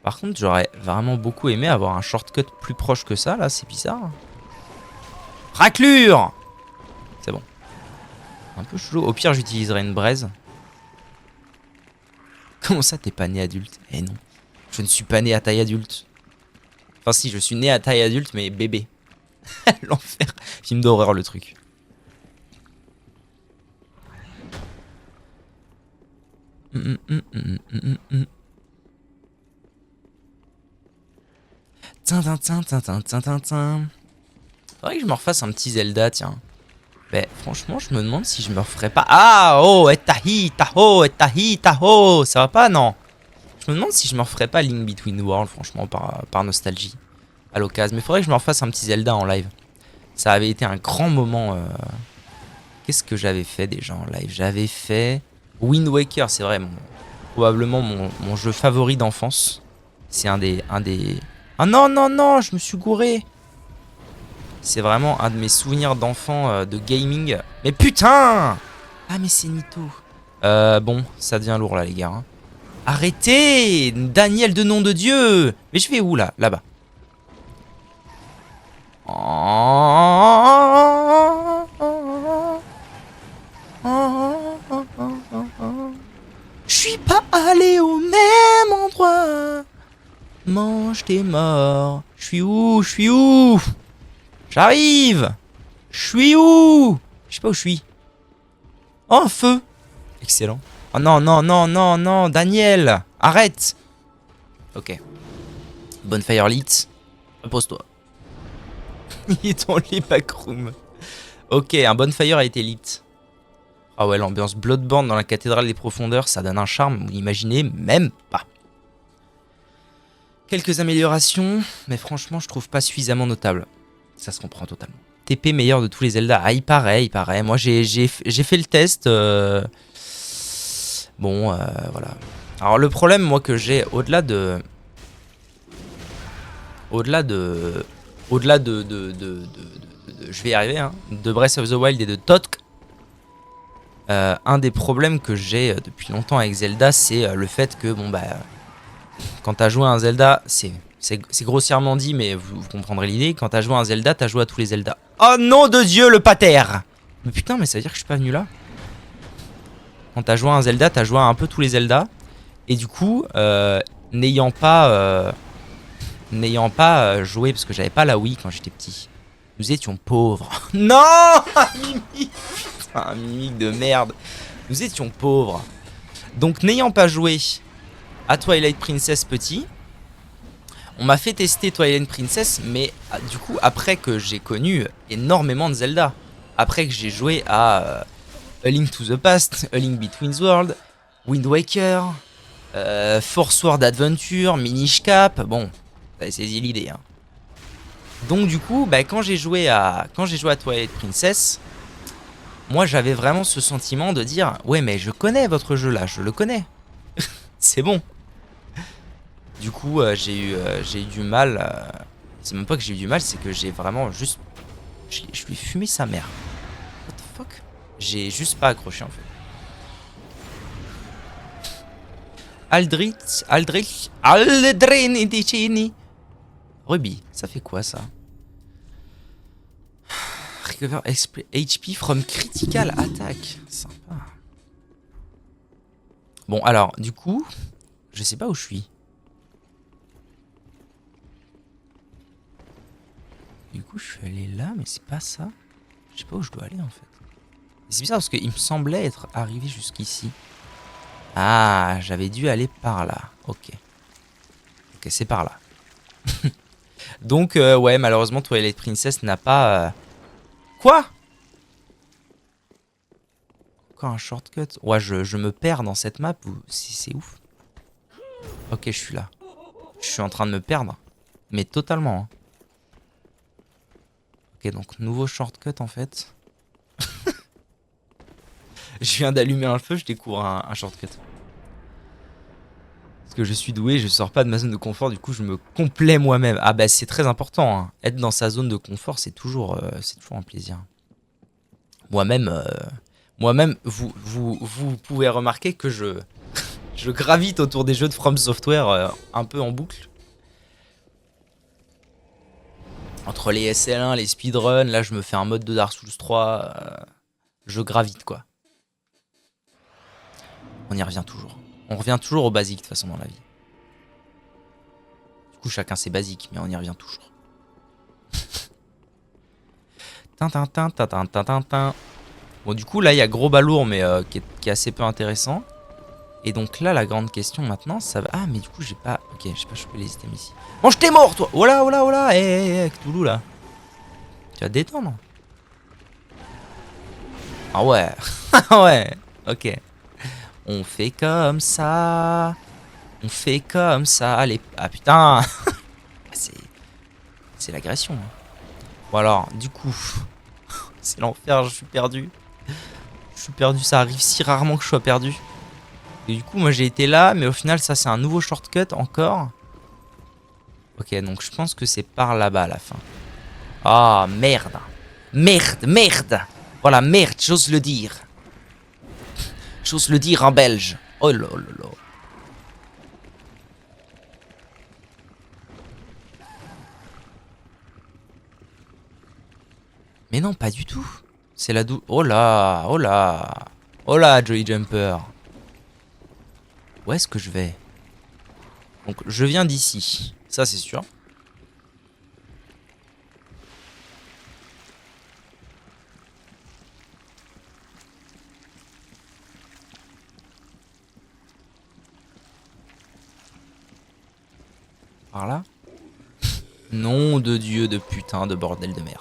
Par contre, j'aurais vraiment beaucoup aimé avoir un shortcut plus proche que ça, là, c'est bizarre. Raclure! C'est bon. Un peu chaud. Au pire, j'utiliserai une braise. Comment ça, t'es pas né adulte? Eh non. Je ne suis pas né à taille adulte. Enfin si, je suis né à taille adulte, mais bébé. L'enfer. Film d'horreur, le truc. Faudrait que je me refasse un petit Zelda, tiens. Ben, franchement, je me demande si je me referais pas. Ah, oh, etahi, taho, etahi, taho. Ça va pas, non? Je me demande si je me referais pas Link Between Worlds, franchement, par nostalgie. À l'occasion. Mais faudrait que je me refasse un petit Zelda en live. Ça avait été un grand moment. Qu'est-ce que j'avais fait déjà en live? J'avais fait Wind Waker, c'est vrai, probablement mon jeu favori d'enfance. C'est un des... Ah non, non, non, je me suis gouré. C'est vraiment un de mes souvenirs d'enfant de gaming. Mais putain! Ah mais c'est Nito. Bon, ça devient lourd là les gars. Hein. Arrêtez! Daniel de nom de Dieu! Mais je vais où là? Là-bas. Je suis pas allé au même endroit. Mange tes morts. Je suis où? Je suis où? J'arrive. Je suis où? Je sais pas où je suis. Oh, un feu. Excellent. Oh non, non, non, non, non. Daniel, arrête. Ok. Bonfire lit. Repose-toi. Il est dans les backrooms. Ok, un bonfire a été lit. Ah ouais, l'ambiance Bloodborne dans la cathédrale des profondeurs, ça donne un charme, vous n'imaginez même pas. Quelques améliorations, mais franchement, je trouve pas suffisamment notable. Ça se comprend totalement. TP meilleur de tous les Zelda. Ah, il paraît, il paraît. Moi, j'ai fait le test. Bon, voilà. Alors, le problème, moi, que j'ai, au-delà de... Je vais y arriver, hein. De Breath of the Wild et de Totk. Un des problèmes que j'ai depuis longtemps avec Zelda, c'est le fait que, bon, bah... Quand t'as joué à un Zelda, c'est grossièrement dit, mais vous comprendrez l'idée. Quand t'as joué à un Zelda, t'as joué à tous les Zelda. Oh nom de Dieu, le pater! Mais putain, mais ça veut dire que je suis pas venu là? Quand t'as joué à un Zelda, t'as joué à un peu tous les Zelda. Et du coup, n'ayant pas joué, parce que j'avais pas la Wii quand j'étais petit, nous étions pauvres. Non, Mimic, putain, Mimic de merde. Nous étions pauvres. Donc n'ayant pas joué à Twilight Princess petit, on m'a fait tester Twilight Princess, mais du coup après que j'ai connu énormément de Zelda, après que j'ai joué à A Link to the Past, A Link Between Worlds, Wind Waker, Force Sword Adventure, Minish Cap, bon, t'avais saisi l'idée. Hein. Donc du coup, bah, quand j'ai joué à Twilight Princess, moi j'avais vraiment ce sentiment de dire ouais mais je connais votre jeu là, je le connais, c'est bon. Du coup j'ai eu du mal, c'est même pas que j'ai eu du mal, c'est que j'ai vraiment juste, je lui ai fumé sa mère. What the fuck? J'ai juste pas accroché en fait. Aldrich, Ruby, ça fait quoi ça? Recover HP from critical attack. Sympa. Bon alors, du coup, je sais pas où je suis. Du coup, je suis allé là, mais c'est pas ça. Je sais pas où je dois aller en fait. C'est bizarre parce qu'il me semblait être arrivé jusqu'ici. Ah, j'avais dû aller par là. Ok. Ok, c'est par là. Donc, ouais, malheureusement, Twilight Princess n'a pas... Quoi? Encore un shortcut? Ouais, je me perds dans cette map. C'est ouf. Ok, je suis là. Je suis en train de me perdre. Mais totalement. Hein. Ok, donc nouveau shortcut en fait. Je viens d'allumer un feu, je découvre un shortcut. Parce que je suis doué, je sors pas de ma zone de confort, du coup je me complais moi-même. Ah bah c'est très important, hein. Être dans sa zone de confort, c'est toujours un plaisir. Moi-même, vous pouvez remarquer que je gravite autour des jeux de From Software un peu en boucle. Entre les SL1, les speedruns, là je me fais un mode de Dark Souls 3, je gravite quoi. On y revient toujours. On revient toujours aux basiques de toute façon dans la vie. Du coup chacun ses basiques, mais on y revient toujours. Tintin. Bon du coup là il y a gros balourd mais qui est assez peu intéressant. Et donc là la grande question maintenant ça va... Ah mais du coup j'ai pas... Ok j'ai pas chopé les items ici. Bon je t'ai mort toi. Oh là. Eh Cthulhu là. Tu vas te détendre. Ah ouais. Ouais. Ok. On fait comme ça. On fait comme ça. Allez. Ah putain. C'est l'agression. Bon alors, du coup. C'est l'enfer, je suis perdu. Je suis perdu, ça arrive si rarement que je sois perdu. Et du coup, moi j'ai été là, mais au final, ça c'est un nouveau shortcut encore. Ok, donc je pense que c'est par là-bas à la fin. Ah, merde. Merde. Voilà, merde, j'ose le dire. J'ose le dire en belge. Oh là là. Mais non, pas du tout. C'est la Oh là. Oh là, Jolly Jumper. Où est-ce que je vais? Donc, je viens d'ici. Ça, c'est sûr. Par là? Nom de Dieu de putain de bordel de merde.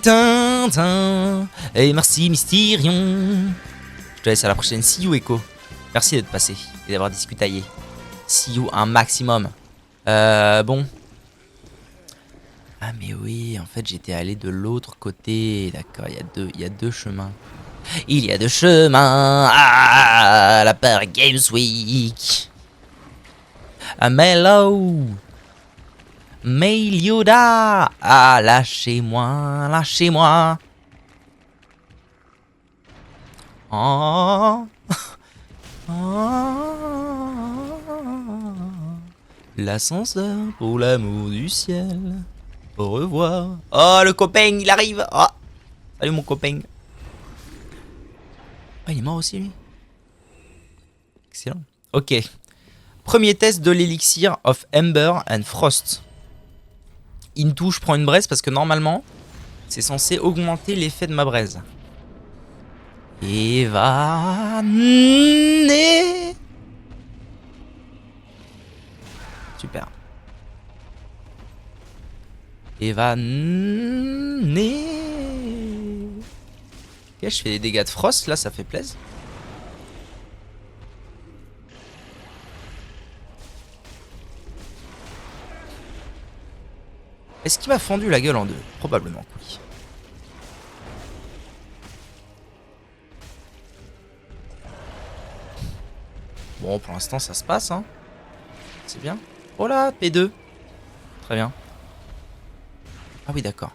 Tintin. Et merci Mysterion. Je te laisse à la prochaine. See you Echo. Merci d'être passé et d'avoir discuté. See you un maximum. Bon. Ah mais oui, en fait j'étais allé de l'autre côté. D'accord, il y a deux chemins. Il y a deux chemins à la Paris Games Week. Ah Mellow. Mail Yoda. Ah lâchez-moi. Oh. L'ascenseur pour l'amour du ciel. Au revoir. Oh le copain il arrive. Oh. Salut mon copain. Oh il est mort aussi lui. Excellent. Ok. Premier test de l'élixir of Ember and Frost. Into, je prends une braise parce que normalement, c'est censé augmenter l'effet de ma braise. Evané. Super. Evané. Ok, je fais des dégâts de Frost, là, ça fait plaisir. Est-ce qu'il m'a fendu la gueule en deux? Probablement, oui. Bon, pour l'instant, ça se passe, hein. C'est bien. Oh là, P2. Très bien. Ah oui, d'accord.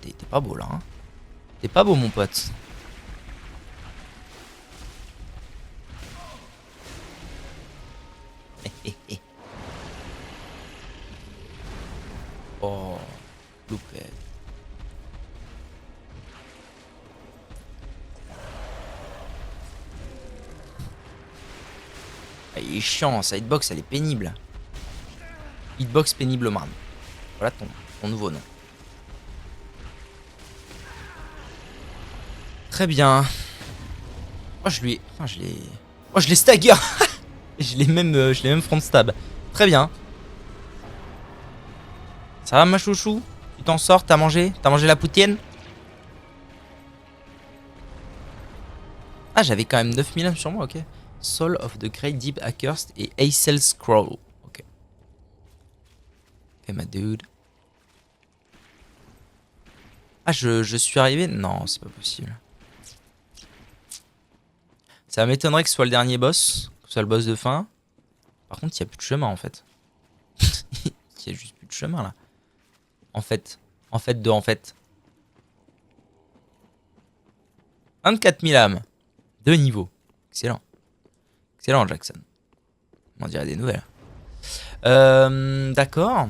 T'es pas beau, là, hein. T'es pas beau, mon pote. Oh, loupé. Ah, il est chiant, sa hitbox elle est pénible. Hitbox pénible man. Voilà ton nouveau nom. Très bien. Oh je lui ai... Enfin, je l'ai... Oh je l'ai stagger. Je l'ai même front stab. Très bien. Ça va ma chouchou? Tu t'en sors? T'as mangé? T'as mangé la poutienne? Ah j'avais quand même 9000 âmes sur moi, ok. Soul of the Great Deep Accursed et Acel Scroll. Ok. Ok ma dude. Ah je suis arrivé? Non c'est pas possible. Ça m'étonnerait que ce soit le dernier boss. Que ce soit le boss de fin. Par contre il n'y a plus de chemin en fait. Il y a juste plus de chemin là. En fait. 24 000 âmes. 2 niveaux. Excellent. Excellent Jackson. On dirait des nouvelles. D'accord.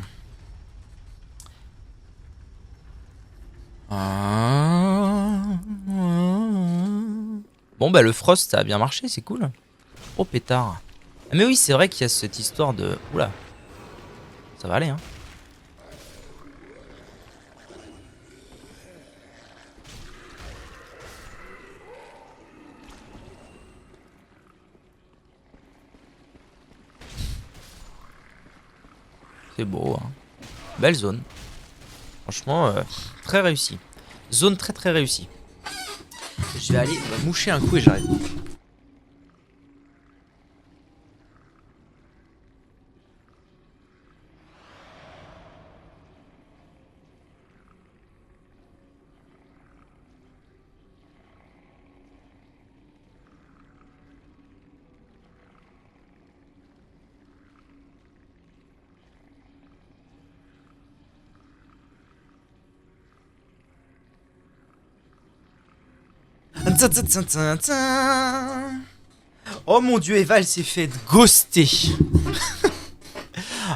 Bon bah le Frost ça a bien marché, c'est cool. Oh pétard. Ah, mais oui c'est vrai qu'il y a cette histoire de... Oula. Ça va aller hein. C'est beau hein. Belle zone. Franchement très réussi. Zone très très réussie. Je vais aller moucher un coup et j'arrive. Oh mon dieu, Eva elle s'est fait ghoster.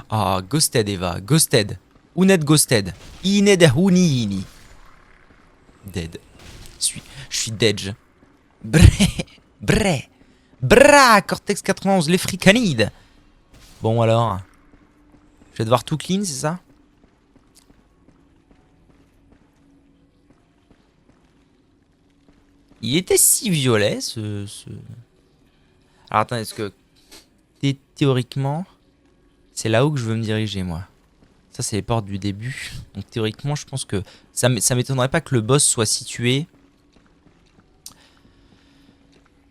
Ah, ghosted Eva, ghosted. Unet ghosted. Ined hunini. Dead. Je suis dead. Bré. Bra, Cortex 91, les fricanides. Bon alors. Je vais devoir tout clean, c'est ça? Il était si violet ce... Alors attends, est-ce que... Théoriquement... C'est là-haut que je veux me diriger moi. Ça c'est les portes du début. Donc théoriquement je pense que... Ça m'étonnerait pas que le boss soit situé...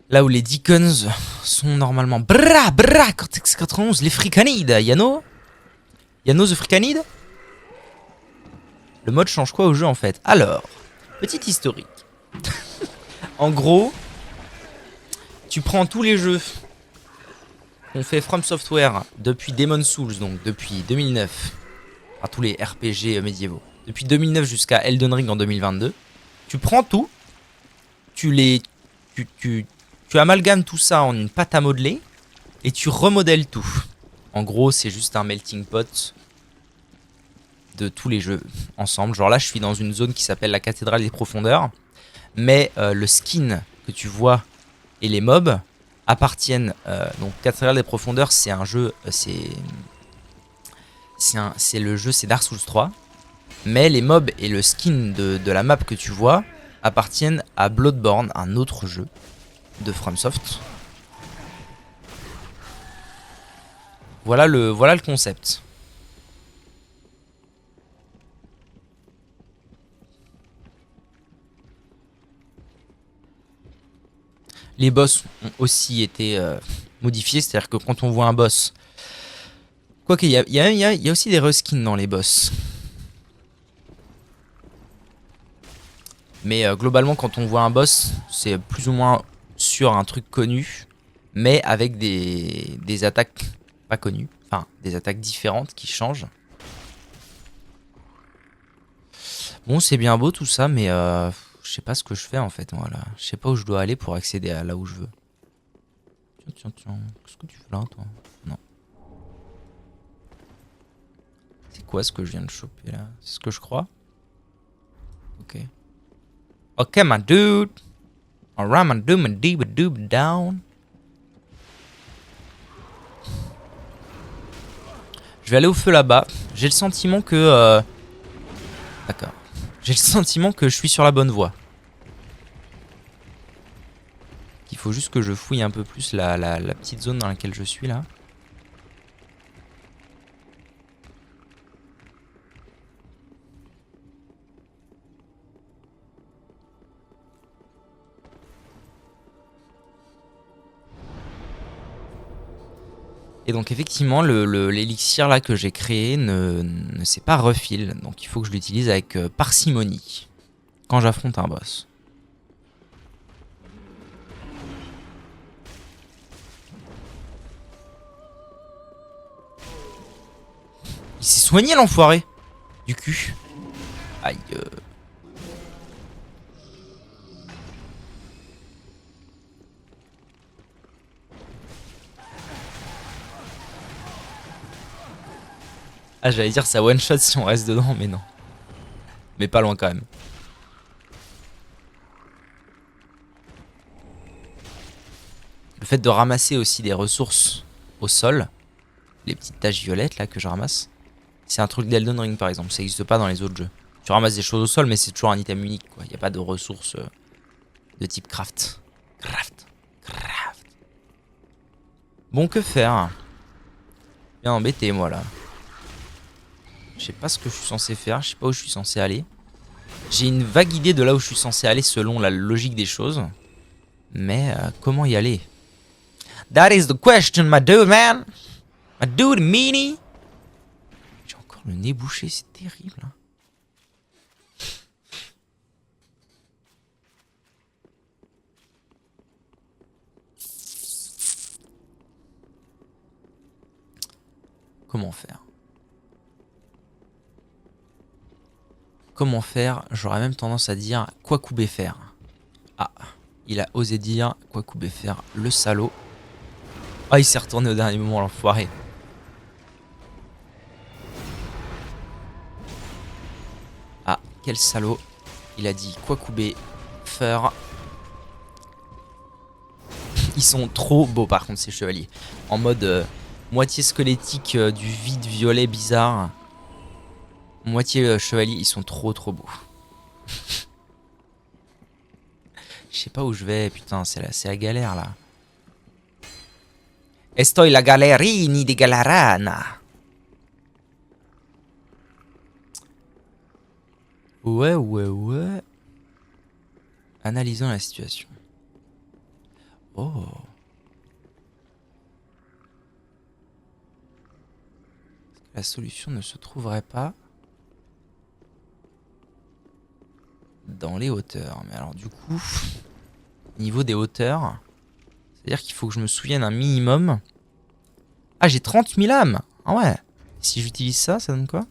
Là où les Deacons sont normalement... Bra, Cortex 91, les fricanides. Yano the fricanide. Le mode change quoi au jeu en fait? Alors, petite historique. En gros, tu prends tous les jeux qu'on fait From Software depuis Demon's Souls, donc depuis 2009, enfin tous les RPG médiévaux, depuis 2009 jusqu'à Elden Ring en 2022, tu prends tout, tu amalgames tout ça en une pâte à modeler et tu remodèles tout. En gros, c'est juste un melting pot de tous les jeux ensemble. Genre là, je suis dans une zone qui s'appelle la cathédrale des profondeurs, mais le skin que tu vois et les mobs appartiennent. Donc Cathédrale des Profondeurs, c'est un jeu, c'est le jeu, c'est Dark Souls 3. Mais les mobs et le skin de la map que tu vois appartiennent à Bloodborne, un autre jeu de FromSoft. Voilà le concept. Les boss ont aussi été modifiés, c'est-à-dire que quand on voit un boss... Quoique, il y a aussi des reskins dans les boss. Mais globalement, quand on voit un boss, c'est plus ou moins sur un truc connu, mais avec des attaques pas connues. Enfin, des attaques différentes qui changent. Bon, c'est bien beau tout ça, mais je sais pas ce que je fais en fait. Voilà. Je sais pas où je dois aller pour accéder à là où je veux. Tiens. Qu'est-ce que tu fais là, toi? Non. C'est quoi ce que je viens de choper là? C'est ce que je crois? Ok. Ok, my dude. Alright, my dude, my doob down. Je vais aller au feu là-bas. J'ai le sentiment que... D'accord. J'ai le sentiment que je suis sur la bonne voie. Il faut juste que je fouille un peu plus la petite zone dans laquelle je suis là. Et donc effectivement, l'élixir là que j'ai créé ne s'est pas refill. Donc il faut que je l'utilise avec parcimonie quand j'affronte un boss. Il s'est soigné l'enfoiré du cul. Aïe. Ah, j'allais dire ça one shot si on reste dedans, mais non. Mais pas loin quand même. Le fait de ramasser aussi des ressources au sol, les petites taches violettes là que je ramasse, c'est un truc d'Elden Ring par exemple, ça n'existe pas dans les autres jeux. Tu ramasses des choses au sol, mais c'est toujours un item unique quoi. Il n'y a pas de ressources de type craft. Craft. Bon, que faire? Bien embêté moi là. Je sais pas ce que je suis censé faire, je sais pas où je suis censé aller. J'ai une vague idée de là où je suis censé aller selon la logique des choses. Mais comment y aller? That is the question, my dude, man. My dude, meanie. J'ai encore le nez bouché, c'est terrible. Hein. Comment faire? Comment faire? J'aurais même tendance à dire quoi couper faire. Ah, il a osé dire quoi couper faire, le salaud. Ah, il s'est retourné au dernier moment, l'enfoiré. Ah, quel salaud. Il a dit quoi couper faire. Ils sont trop beaux par contre ces chevaliers. En mode moitié squelettique du vide violet bizarre. Moitié chevalier, ils sont trop beaux. Je sais pas où je vais, putain, c'est la galère là. Estoy la galerini di Galarana. Ouais. Analysons la situation. Oh. La solution ne se trouverait pas dans les hauteurs. Mais alors du coup, niveau des hauteurs, c'est-à-dire qu'il faut que je me souvienne un minimum. Ah, j'ai 30 000 âmes. Ah ouais. Si j'utilise ça, ça donne quoi?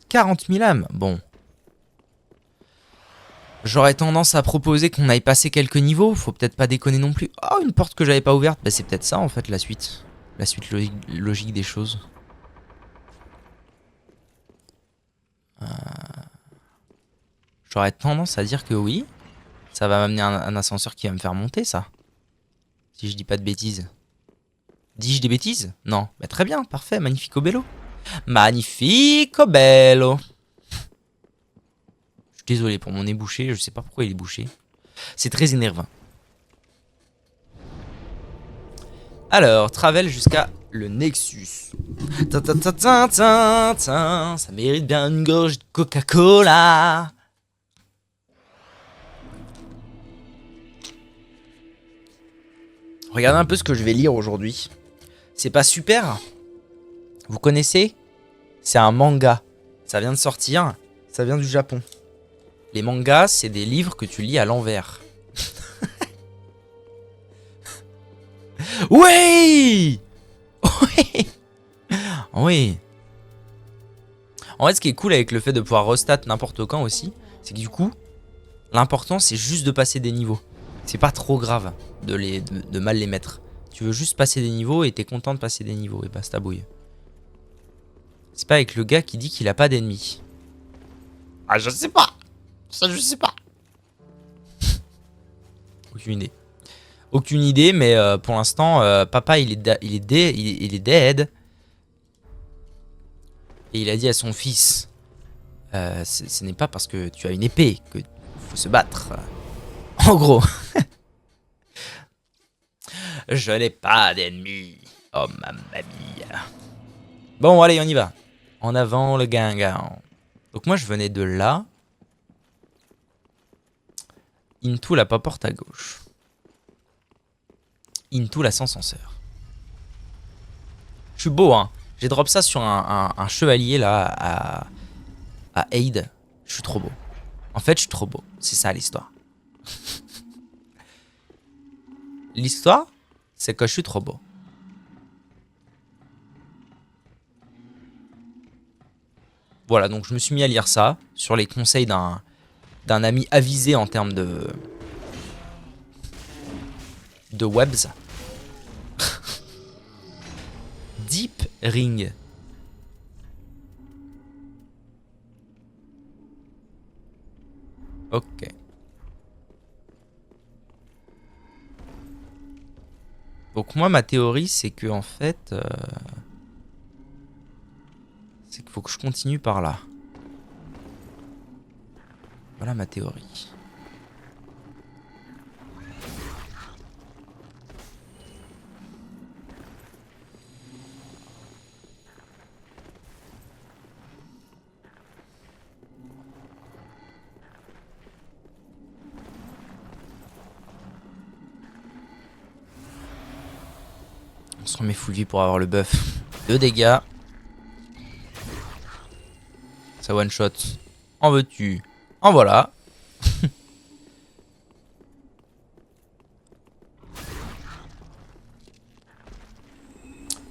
« 40 000 âmes. Bon. J'aurais tendance à proposer qu'on aille passer quelques niveaux. Faut peut-être pas déconner non plus. Oh, une porte que j'avais pas ouverte. Bah, c'est peut-être ça en fait la suite. La suite logique des choses. J'aurais tendance à dire que oui. Ça va m'amener un ascenseur qui va me faire monter, ça. Si je dis pas de bêtises. Dis-je des bêtises? Non. Bah, très bien, parfait, magnifico bello. Magnifico bello. Je suis désolé pour mon nez bouché, je sais pas pourquoi il est bouché. C'est très énervant. Alors, travel jusqu'à le Nexus. Ça mérite bien une gorge de Coca-Cola. Regardez un peu ce que je vais lire aujourd'hui. C'est pas super? Vous connaissez? C'est un manga. Ça vient de sortir. Ça vient du Japon. Les mangas, c'est des livres que tu lis à l'envers. Oui! Oui! Oui. En fait, ce qui est cool avec le fait de pouvoir restat n'importe quand aussi, c'est que du coup, l'important c'est juste de passer des niveaux. C'est pas trop grave de mal les mettre. Tu veux juste passer des niveaux et t'es content de passer des niveaux et basta bouille. C'est pas avec le gars qui dit qu'il a pas d'ennemis. Ah, je sais pas. Ça, je sais pas. Aucune idée. Aucune idée, mais pour l'instant, papa il est dead. Et il a dit à son fils, ce n'est pas parce que tu as une épée que faut se battre. En gros. Je n'ai pas d'ennemis. Oh mamma mia. Bon, allez, on y va. En avant le Guingamp. Donc moi, je venais de là. Into la porte à gauche. Into l'ascenseur. Je suis beau, hein. J'ai drop ça sur un chevalier, là, à Aid. Je suis trop beau. En fait, je suis trop beau. C'est ça, l'histoire. L'histoire, c'est que je suis trop beau. Voilà, donc je me suis mis à lire ça sur les conseils d'un ami avisé en termes de webs. Deep Ring. Ok. Donc moi, ma théorie, c'est que en fait, c'est qu'il faut que je continue par là. Voilà ma théorie. On se remet full vie pour avoir le buff. 2 dégâts. Ça one shot. En veux-tu? En voilà.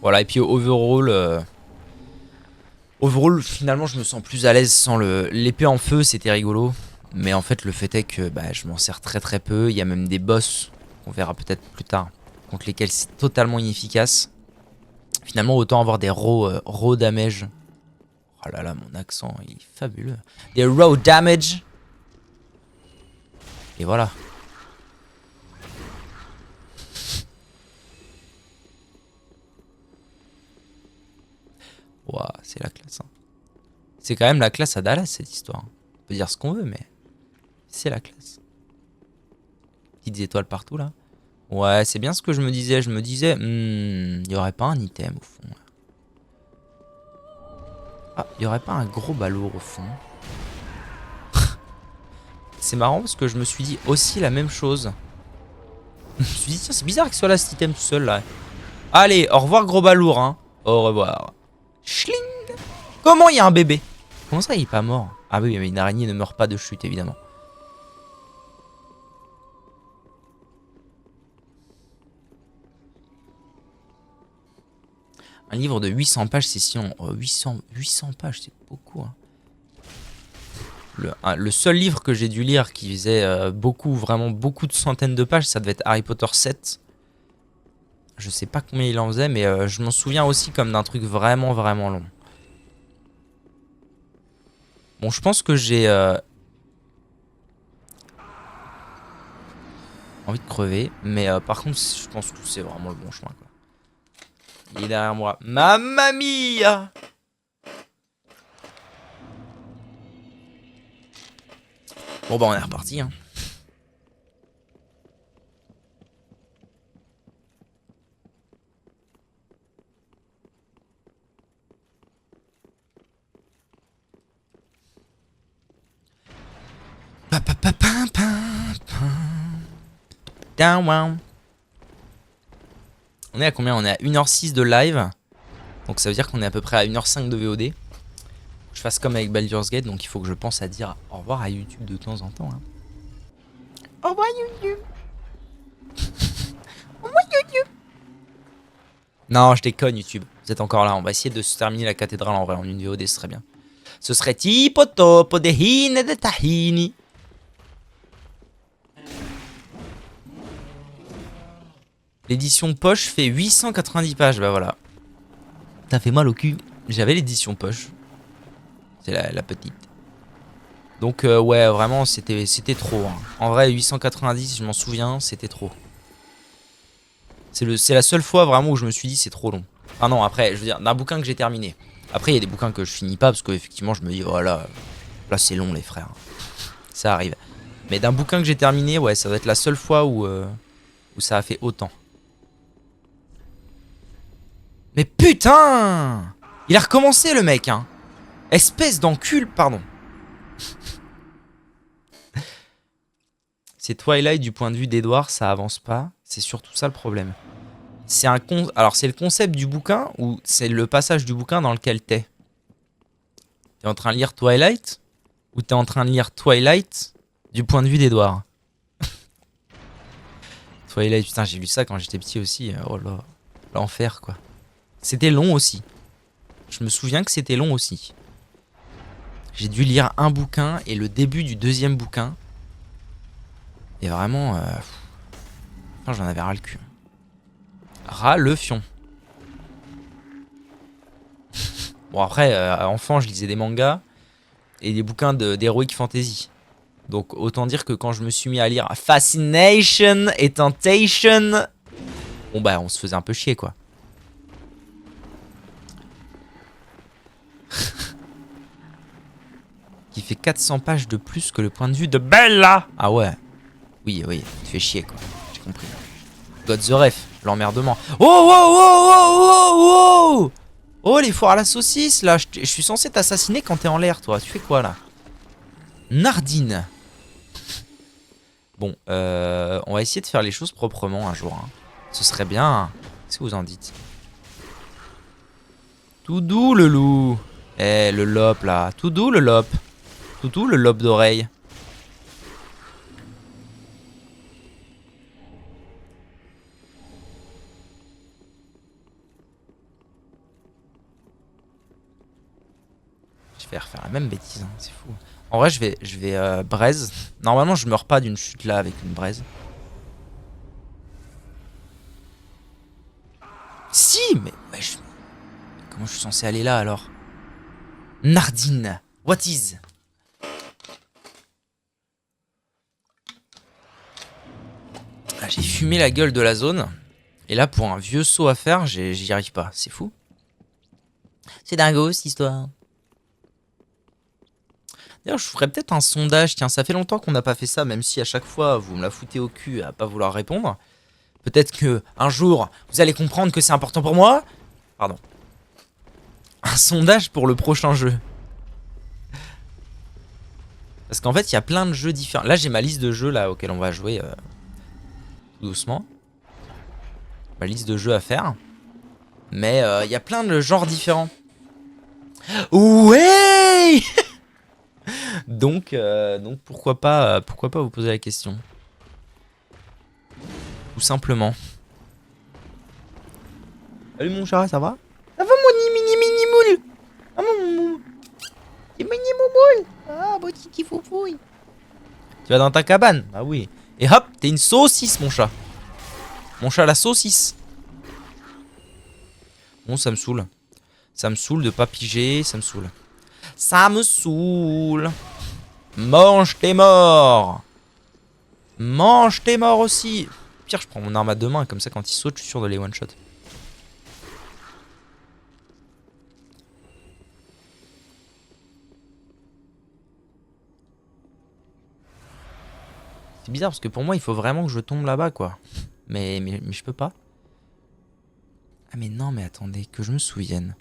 Voilà, et puis overall, finalement, je me sens plus à l'aise sans l'épée en feu, c'était rigolo. Mais en fait, le fait est que bah, je m'en sers très très peu. Il y a même des boss, qu'on verra peut-être plus tard, contre lesquels c'est totalement inefficace. Finalement, autant avoir des raw damage. Oh là là, mon accent, il est fabuleux. Des raw damage. Et voilà. Ouah, c'est la classe. Hein. C'est quand même la classe à Dallas, cette histoire. On peut dire ce qu'on veut, mais c'est la classe. Petites étoiles partout, là. Ouais, c'est bien ce que je me disais. Je me disais, il y aurait pas un item, au fond. Ah, il y aurait pas un gros balourd, au fond. C'est marrant, parce que je me suis dit aussi la même chose. Je me suis dit, tiens, c'est bizarre qu'il soit là, cet item tout seul, là. Allez, au revoir, gros balourd, hein. Au revoir. Schling. Comment il y a un bébé? Comment ça, il est pas mort? Ah oui, mais une araignée ne meurt pas de chute, évidemment. Un livre de 800 pages, c'est si on... 800 pages, c'est beaucoup. Hein. Le seul livre que j'ai dû lire qui faisait beaucoup, vraiment beaucoup de centaines de pages, ça devait être Harry Potter 7. Je sais pas combien il en faisait, mais je m'en souviens aussi comme d'un truc vraiment, vraiment long. Bon, je pense que j'ai envie de crever. Mais par contre, je pense que c'est vraiment le bon chemin, quoi. Il est derrière moi. Mamma mia! Bon bah on est reparti, hein. On est à combien? On est à 1h06 de live. Donc ça veut dire qu'on est à peu près à 1h05 de VOD. Je fasse comme avec Baldur's Gate, donc il faut que je pense à dire au revoir à YouTube de temps en temps, hein. Au revoir YouTube. Au revoir YouTube. Non, je déconne YouTube. Vous êtes encore là. On va essayer de se terminer la cathédrale en vrai en une VOD, ce serait bien. Ce serait tipo topo de hine de tahini. L'édition poche fait 890 pages, bah voilà. Ça fait mal au cul. J'avais l'édition poche. C'est la petite. Donc ouais, vraiment, c'était trop, hein. En vrai, 890, je m'en souviens, c'était trop. C'est la seule fois vraiment où je me suis dit c'est trop long. Enfin non, après, je veux dire, d'un bouquin que j'ai terminé. Après, il y a des bouquins que je finis pas parce qu'effectivement, je me dis, voilà, là c'est long les frères. Ça arrive. Mais d'un bouquin que j'ai terminé, ouais, ça va être la seule fois où ça a fait autant. Mais putain! Il a recommencé le mec, hein. Espèce d'encul, pardon. C'est Twilight du point de vue d'Edouard, ça avance pas. C'est surtout ça le problème. C'est alors c'est le concept du bouquin ou c'est le passage du bouquin dans lequel t'es? T'es en train de lire Twilight ou t'es en train de lire Twilight du point de vue d'Edouard? Twilight, putain, j'ai lu ça quand j'étais petit aussi. Oh là, l'enfer quoi. C'était long aussi. Je me souviens que c'était long aussi. J'ai dû lire un bouquin et le début du deuxième bouquin. Et vraiment, enfin, j'en avais ras le cul. Ras le fion. Bon après, enfant, je lisais des mangas et des bouquins d'Heroic Fantasy. Donc autant dire que quand je me suis mis à lire Fascination et Temptation, bon bah on se faisait un peu chier quoi. Qui fait 400 pages de plus que le point de vue de Bella. Ah ouais. Oui, oui, tu fais chier quoi. J'ai compris. God the Ref, l'emmerdement. Oh, oh, oh, oh, oh, oh. Oh, les foires à la saucisse là. Je suis censé t'assassiner quand t'es en l'air toi. Tu fais quoi là? Nardine. Bon, on va essayer de faire les choses proprement un jour, hein. Ce serait bien, hein. Qu'est-ce que vous en dites? Tout doux le loup. Eh, le lope là. Tout doux le lope. Tout doux le lope d'oreille. Je vais refaire la même bêtise, hein. C'est fou. En vrai, je vais braise. Normalement, je meurs pas d'une chute là avec une braise. Si, mais comment je suis censé aller là alors? Nardine, what is? Ah, j'ai fumé la gueule de la zone. Et là, pour un vieux saut à faire, j'y arrive pas. C'est fou. C'est dingo cette histoire. D'ailleurs, je ferais peut-être un sondage. Tiens, ça fait longtemps qu'on n'a pas fait ça, même si à chaque fois vous me la foutez au cul à pas vouloir répondre. Peut-être que un jour vous allez comprendre que c'est important pour moi. Pardon. Un sondage pour le prochain jeu. Parce qu'en fait, il y a plein de jeux différents. Là, j'ai ma liste de jeux là auxquels on va jouer tout doucement. Ma liste de jeux à faire. Mais il y a plein de genres différents. Ouais. donc pourquoi pas vous poser la question. Tout simplement. Salut mon chat, ça va? Ça va mon mini moule? Ah mon c'est mini moule. Ah petit foufouille. Tu vas dans ta cabane? Ah oui. Et hop, t'es une saucisse mon chat. Mon chat la saucisse. Bon, ça me saoule. Ça me saoule de pas piger, ça me saoule. Ça me saoule. Mange tes morts. Mange tes morts aussi. Pire, je prends mon arme à deux mains, comme ça quand il saute, je suis sûr de les one-shot. C'est bizarre parce que pour moi, il faut vraiment que je tombe là-bas, quoi. Mais je peux pas. Ah mais non, mais attendez, que je me souvienne.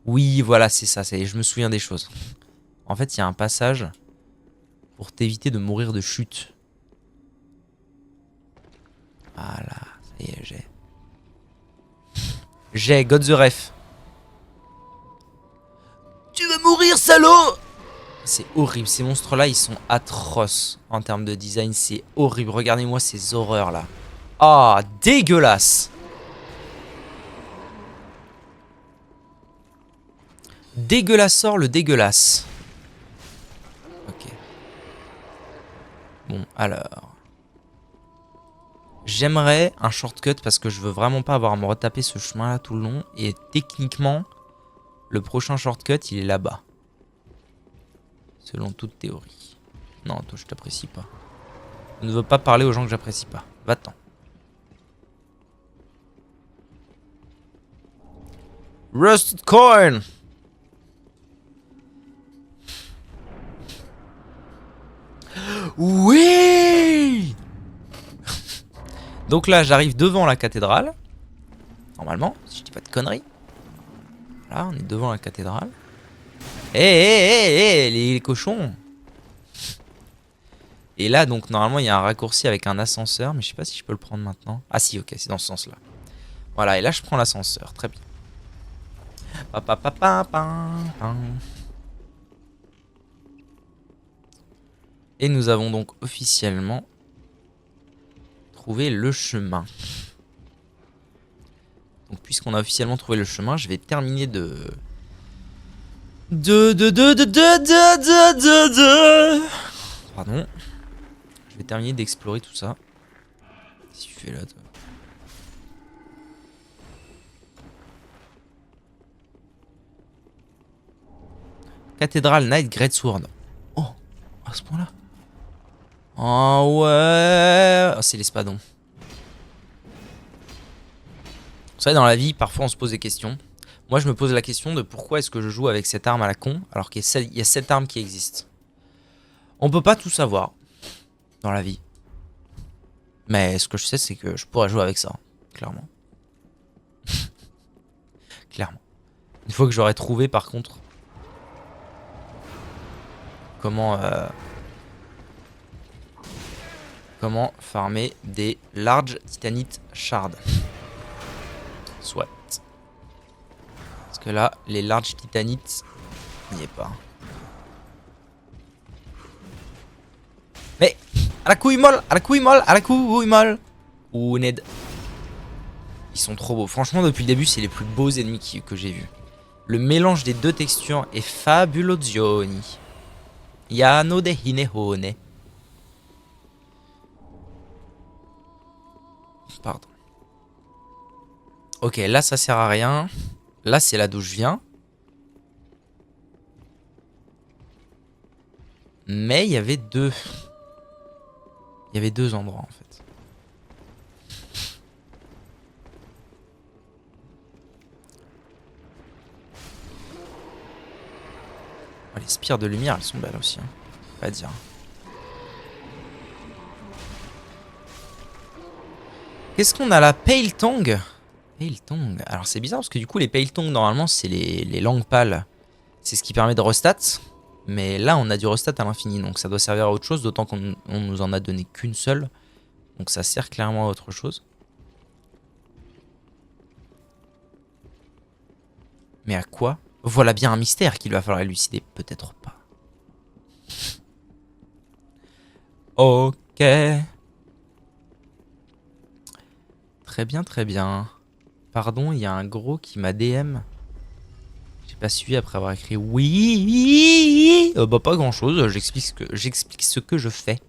Oui, voilà, c'est ça, je me souviens des choses. En fait, il y a un passage pour t'éviter de mourir de chute. Voilà, ça y est, j'ai. J'ai God the Ref. Tu vas mourir, salaud! C'est horrible, ces monstres-là, ils sont atroces en termes de design. C'est horrible, regardez-moi ces horreurs-là. Ah, dégueulasse! Dégueulasseur le dégueulasse. Ok. Bon, alors. J'aimerais un shortcut parce que je veux vraiment pas avoir à me retaper ce chemin-là tout le long. Et techniquement, le prochain shortcut, il est là-bas. Selon toute théorie. Non, toi, je t'apprécie pas. Je ne veux pas parler aux gens que j'apprécie pas. Va-t'en. Rusted coin! Oui! Donc là, j'arrive devant la cathédrale. Normalement, si je dis pas de conneries. Là, on est devant la cathédrale. Hé, les cochons! Et là, donc, normalement, il y a un raccourci avec un ascenseur. Mais je sais pas si je peux le prendre maintenant. Ah si, ok, c'est dans ce sens-là. Voilà, et là, je prends l'ascenseur. Très bien. Et nous avons donc officiellement trouvé le chemin. Donc, puisqu'on a officiellement trouvé le chemin, je vais terminer Pardon. Je vais terminer d'explorer tout ça. Qu'est-ce que tu fais là, toi? Cathédrale Knight Greatsword. Oh, à ce point-là. Oh ouais. Oh, c'est l'espadon. Vous savez, dans la vie, parfois on se pose des questions. Moi, je me pose la question de pourquoi est-ce que je joue avec cette arme à la con alors qu'il y a cette arme qui existe. On peut pas tout savoir dans la vie. Mais ce que je sais, c'est que je pourrais jouer avec ça, clairement. Clairement. Une fois que j'aurai trouvé, par contre, comment farmer des large titanite shards. Soit. Parce que là, les large titanites, il n'y est pas. Mais à la couille molle, à la couille molle, à la couille molle. Ouh, Ned. Ils sont trop beaux. Franchement, depuis le début, c'est les plus beaux ennemis que j'ai vus. Le mélange des deux textures est fabulozioni. Yano de hinehone. Pardon. Ok, là, ça sert à rien. Là, c'est là d'où je viens. Mais il y avait deux. Il y avait deux endroits, en fait. Oh, les spires de lumière, elles sont belles aussi. Hein. Pas dire. Qu'est-ce qu'on a là? Pale Tongue. Pale Tongue. Alors c'est bizarre parce que du coup les Pale Tongue normalement c'est les langues pâles. C'est ce qui permet de restat. Mais là on a du restat à l'infini. Donc ça doit servir à autre chose. D'autant qu'on nous en a donné qu'une seule. Donc ça sert clairement à autre chose. Mais à quoi? Voilà bien un mystère qu'il va falloir élucider. Peut-être pas. Ok. Très bien, très bien. Pardon, il y a un gros qui m'a DM. J'ai pas suivi après avoir écrit oui. Bah pas grand chose, j'explique ce que je fais.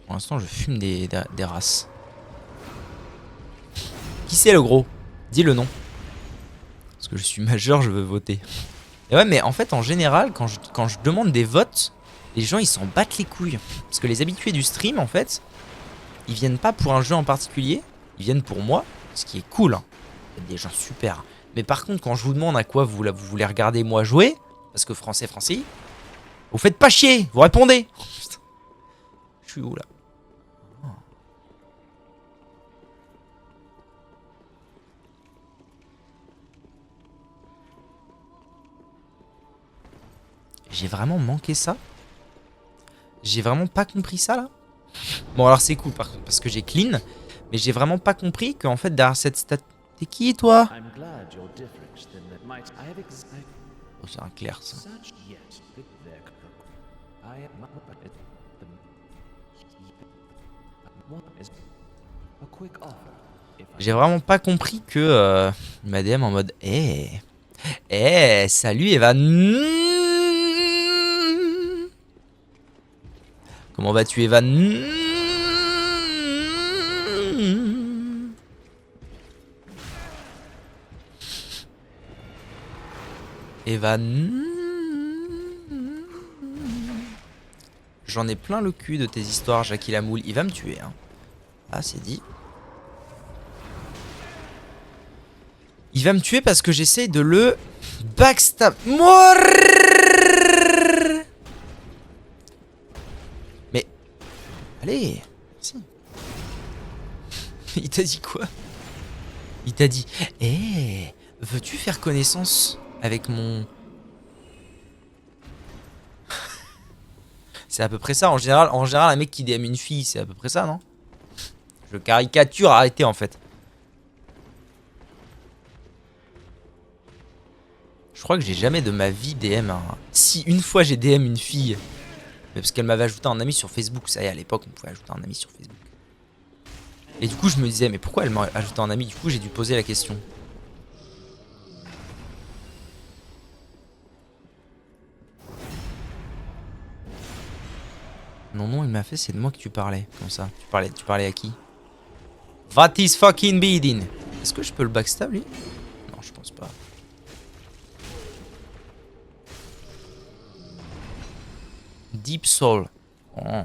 Pour l'instant, je fume des races. Qui c'est le gros? Dis le nom. Parce que je suis majeur, je veux voter. Et ouais, mais en fait, en général, quand je demande des votes, les gens ils s'en battent les couilles. Parce que les habitués du stream, en fait, ils viennent pas pour un jeu en particulier, ils viennent pour moi, ce qui est cool. Hein. Il y a des gens super. Mais par contre, quand je vous demande à quoi vous voulez regarder moi jouer, parce que français, vous faites pas chier, vous répondez. Oh, putain. Je suis où là? Oh. J'ai vraiment manqué ça? J'ai vraiment pas compris ça là? Bon alors c'est cool parce que j'ai clean, mais j'ai vraiment pas compris qu'en fait derrière cette stat... T'es qui toi? Oh, c'est un clair ça. J'ai vraiment pas compris que il m'a DM en mode salut Evan. Comment vas-tu Evan? Evan. J'en ai plein le cul de tes histoires, Jackie Lamoule. Il va me tuer, hein. Ah, c'est dit. Il va me tuer parce que j'essaie de le backstab. Mais... Allez. Merci. Il t'a dit quoi? Il t'a dit... veux-tu faire connaissance avec mon... C'est à peu près ça. En général, un mec qui DM une fille, c'est à peu près ça, non? Je caricature, arrêtez en fait. Je crois que j'ai jamais de ma vie DM un... Si, une fois j'ai DM une fille, mais parce qu'elle m'avait ajouté un ami sur Facebook. Ça y est, à l'époque, on pouvait ajouter un ami sur Facebook. Et du coup, je me disais, mais pourquoi elle m'a ajouté un ami? Du coup, j'ai dû poser la question. Non, il m'a fait, c'est de moi que tu parlais. Comme ça. Tu parlais à qui? What is fucking beating? Est-ce que je peux le backstab, lui? Non, je pense pas. Deep Soul. Oh.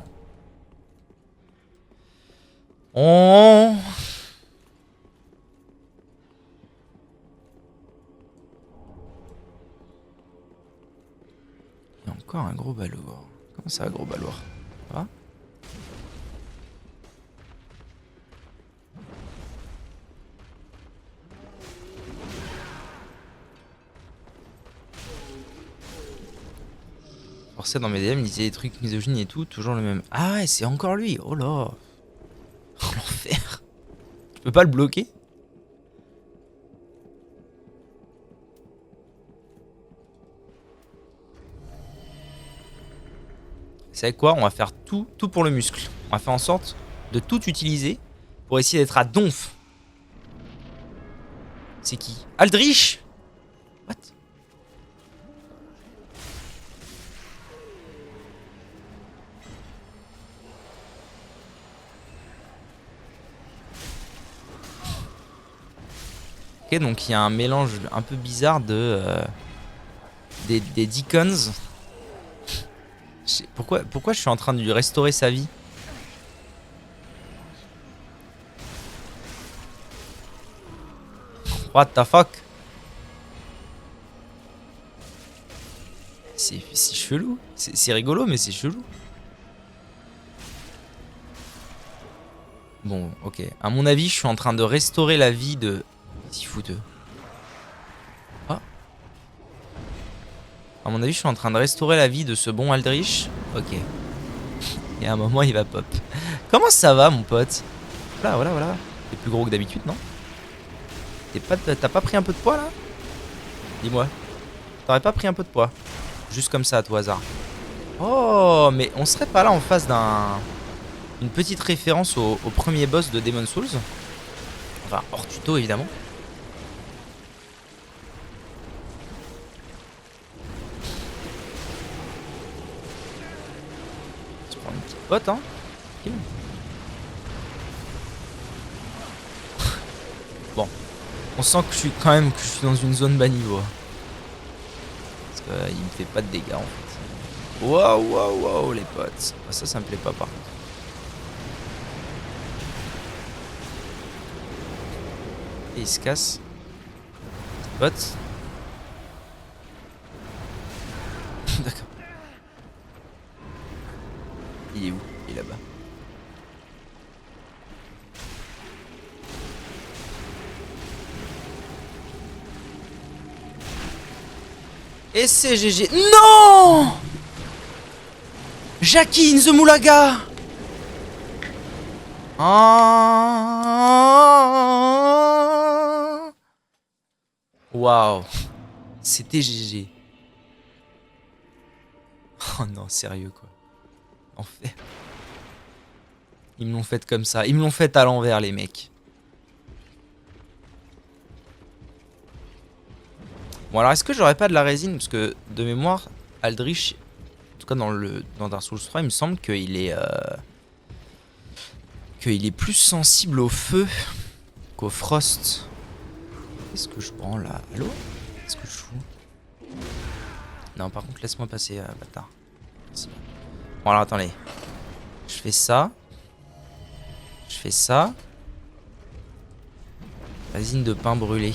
Oh. Il y a encore un gros balourd. Comment ça, gros balourd? Ça va? Forcé dans mes DM, il disait des trucs misogynes et tout, toujours le même. Ah ouais, c'est encore lui. Oh là. Oh l'enfer. Je peux pas le bloquer? Vous savez quoi? On va faire tout pour le muscle. On va faire en sorte de tout utiliser pour essayer d'être à donf. C'est qui? Aldrich? What? Ok, donc il y a un mélange un peu bizarre de des Deacons. Pourquoi je suis en train de lui restaurer sa vie? What the fuck? C'est chelou. C'est rigolo, mais c'est chelou. Bon, ok. À mon avis, je suis en train de restaurer la vie de... Si fouteux. Ah. À mon avis, je suis en train de restaurer la vie de ce bon Aldrich. Ok. Et à un moment, il va pop. Comment ça va, mon pote? Voilà. T'es plus gros que d'habitude, non? T'as pas pris un peu de poids, là? Dis-moi. T'aurais pas pris un peu de poids? Juste comme ça, à tout hasard. Oh, mais on serait pas là en face une petite référence au premier boss de Demon's Souls. Enfin, hors tuto, évidemment. On se prend une petite pote, hein. Bon. On sent que je suis dans une zone bas niveau. Parce Il me fait pas de dégâts en fait. Waouh, waouh, waouh, les potes. Ah, ça me plaît pas par contre. Et il se casse. Pote. D'accord. Il est où? Il est là-bas. Et c'est GG. Non! Jackie in the Moulaga! Ah. Waouh. C'était GG. Oh non, sérieux quoi. En fait. Ils me l'ont fait comme ça. Ils me l'ont fait à l'envers, les mecs. Bon, alors est-ce que j'aurais pas de la résine? Parce que de mémoire, Aldrich, en tout cas dans Dark Souls 3, il me semble qu'il est plus sensible au feu qu'au frost. Qu'est-ce que je prends là? Allô? Qu'est-ce que je fous? Non, par contre, laisse-moi passer, bâtard. Merci. Bon, alors attendez. Je fais ça. Je fais ça. Résine de pain brûlé.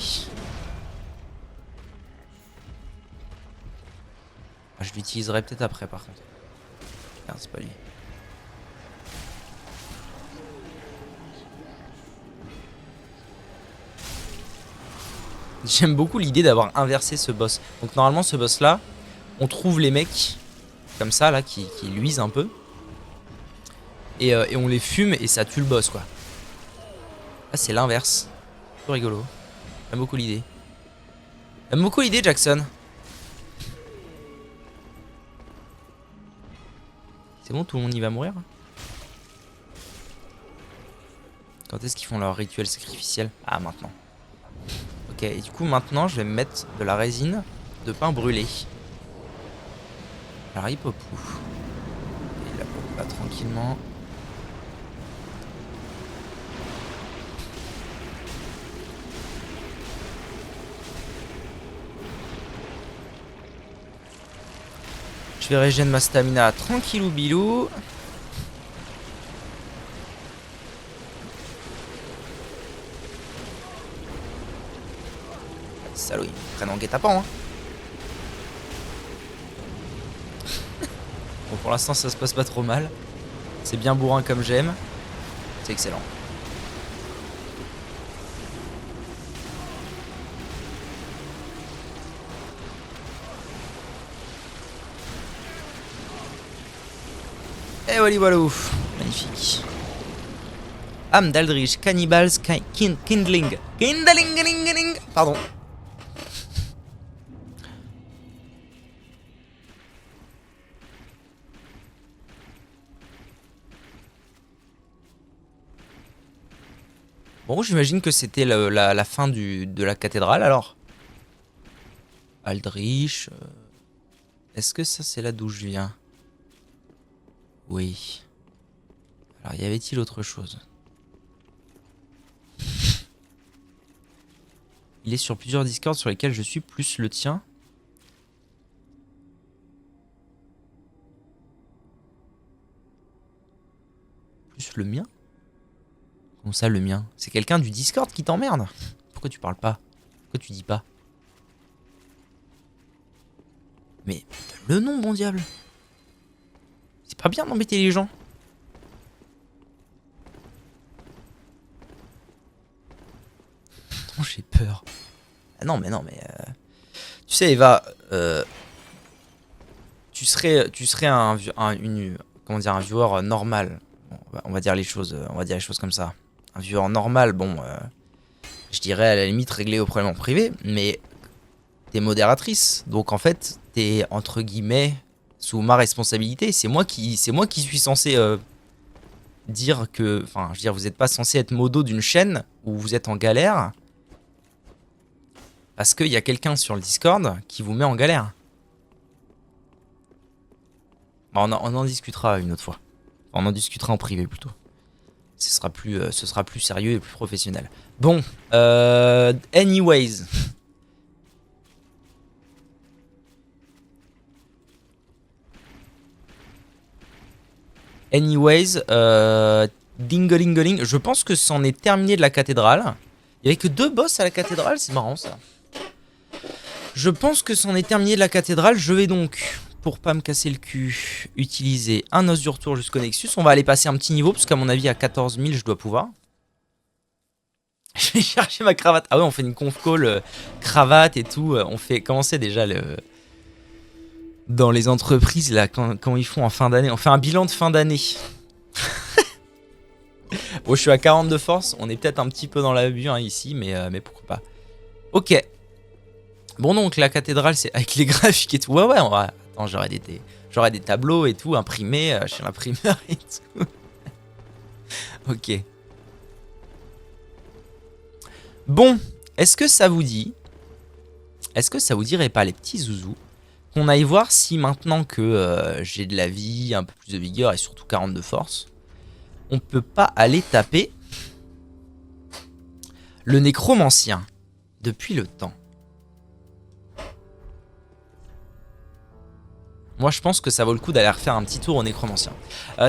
Ah, je l'utiliserai peut-être après, par contre. Merde, c'est pas lui. J'aime beaucoup l'idée d'avoir inversé ce boss. Donc normalement ce boss là, on trouve les mecs comme ça là qui luisent un peu. Et on les fume et ça tue le boss quoi. Là c'est l'inverse. C'est rigolo. J'aime beaucoup l'idée. J'aime beaucoup l'idée Jackson. C'est bon, tout le monde y va mourir? Quand est-ce qu'ils font leur rituel sacrificiel? Ah maintenant. Ok, et du coup maintenant je vais me mettre de la résine de pain brûlé. Alors il pop où? Il la pop pas tranquillement. Je vais régénérer ma stamina tranquillou bilou. Salaud, ils me prennent en guet-apens. Hein. Bon, pour l'instant, ça se passe pas trop mal. C'est bien bourrin comme j'aime. C'est excellent. Et voilà, voilà. Magnifique. Âme d'Aldrich, Cannibals, Kindling. Kindling. Pardon. Bon, j'imagine que c'était la fin de la cathédrale alors. Aldrich. Est-ce que ça c'est là d'où je viens? Oui. Alors y avait-il autre chose? Il est sur plusieurs Discords sur lesquels je suis, plus le tien. Plus le mien? Comment ça le mien? C'est quelqu'un du Discord qui t'emmerde? Pourquoi tu parles pas? Pourquoi tu dis pas? Mais le nom, bon diable. C'est pas bien d'embêter les gens. Attends, j'ai peur. Ah non mais tu sais Eva, tu serais un viewer normal. Bon, on va dire les choses comme ça. Un viewer normal, bon, je dirais à la limite régler aux problèmes en privé, mais t'es modératrice, donc en fait t'es entre guillemets sous ma responsabilité. C'est moi qui suis censé dire que, enfin, je veux dire, vous n'êtes pas censé être modo d'une chaîne où vous êtes en galère. Parce qu'il y a quelqu'un sur le Discord qui vous met en galère. Bon, on en discutera une autre fois. On en discutera en privé plutôt. Ce sera plus sérieux et plus professionnel. Bon, anyways. Anyways, dingolingoling. Je pense que c'en est terminé de la cathédrale. Il n'y avait que 2 boss à la cathédrale, c'est marrant ça. Je pense que c'en est terminé de la cathédrale. Je vais donc, pour pas me casser le cul, utiliser un os du retour jusqu'au Nexus. On va aller passer un petit niveau, parce qu'à mon avis, à 14 000, je dois pouvoir. Je vais chercher ma cravate. Ah ouais, on fait une conf call cravate et tout. On fait commencer déjà dans les entreprises, là, quand ils font en fin d'année. On fait un bilan de fin d'année. Bon, je suis à 40 de force. On est peut-être un petit peu dans l'abus hein, ici, mais pourquoi pas. Ok. Bon, donc la cathédrale, c'est avec les graphiques et tout. Ouais, ouais, attends, j'aurais des tableaux et tout imprimés chez l'imprimeur et tout. Ok. Bon, est-ce que ça vous dit? Est-ce que ça vous dirait pas, les petits zouzous, qu'on aille voir si maintenant que j'ai de la vie, un peu plus de vigueur et surtout 40 de force, on peut pas aller taper le nécromancien depuis le temps? Moi, je pense que ça vaut le coup d'aller refaire un petit tour au nécromancien.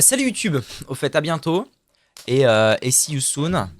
Salut YouTube, au fait, à bientôt. Et see you soon.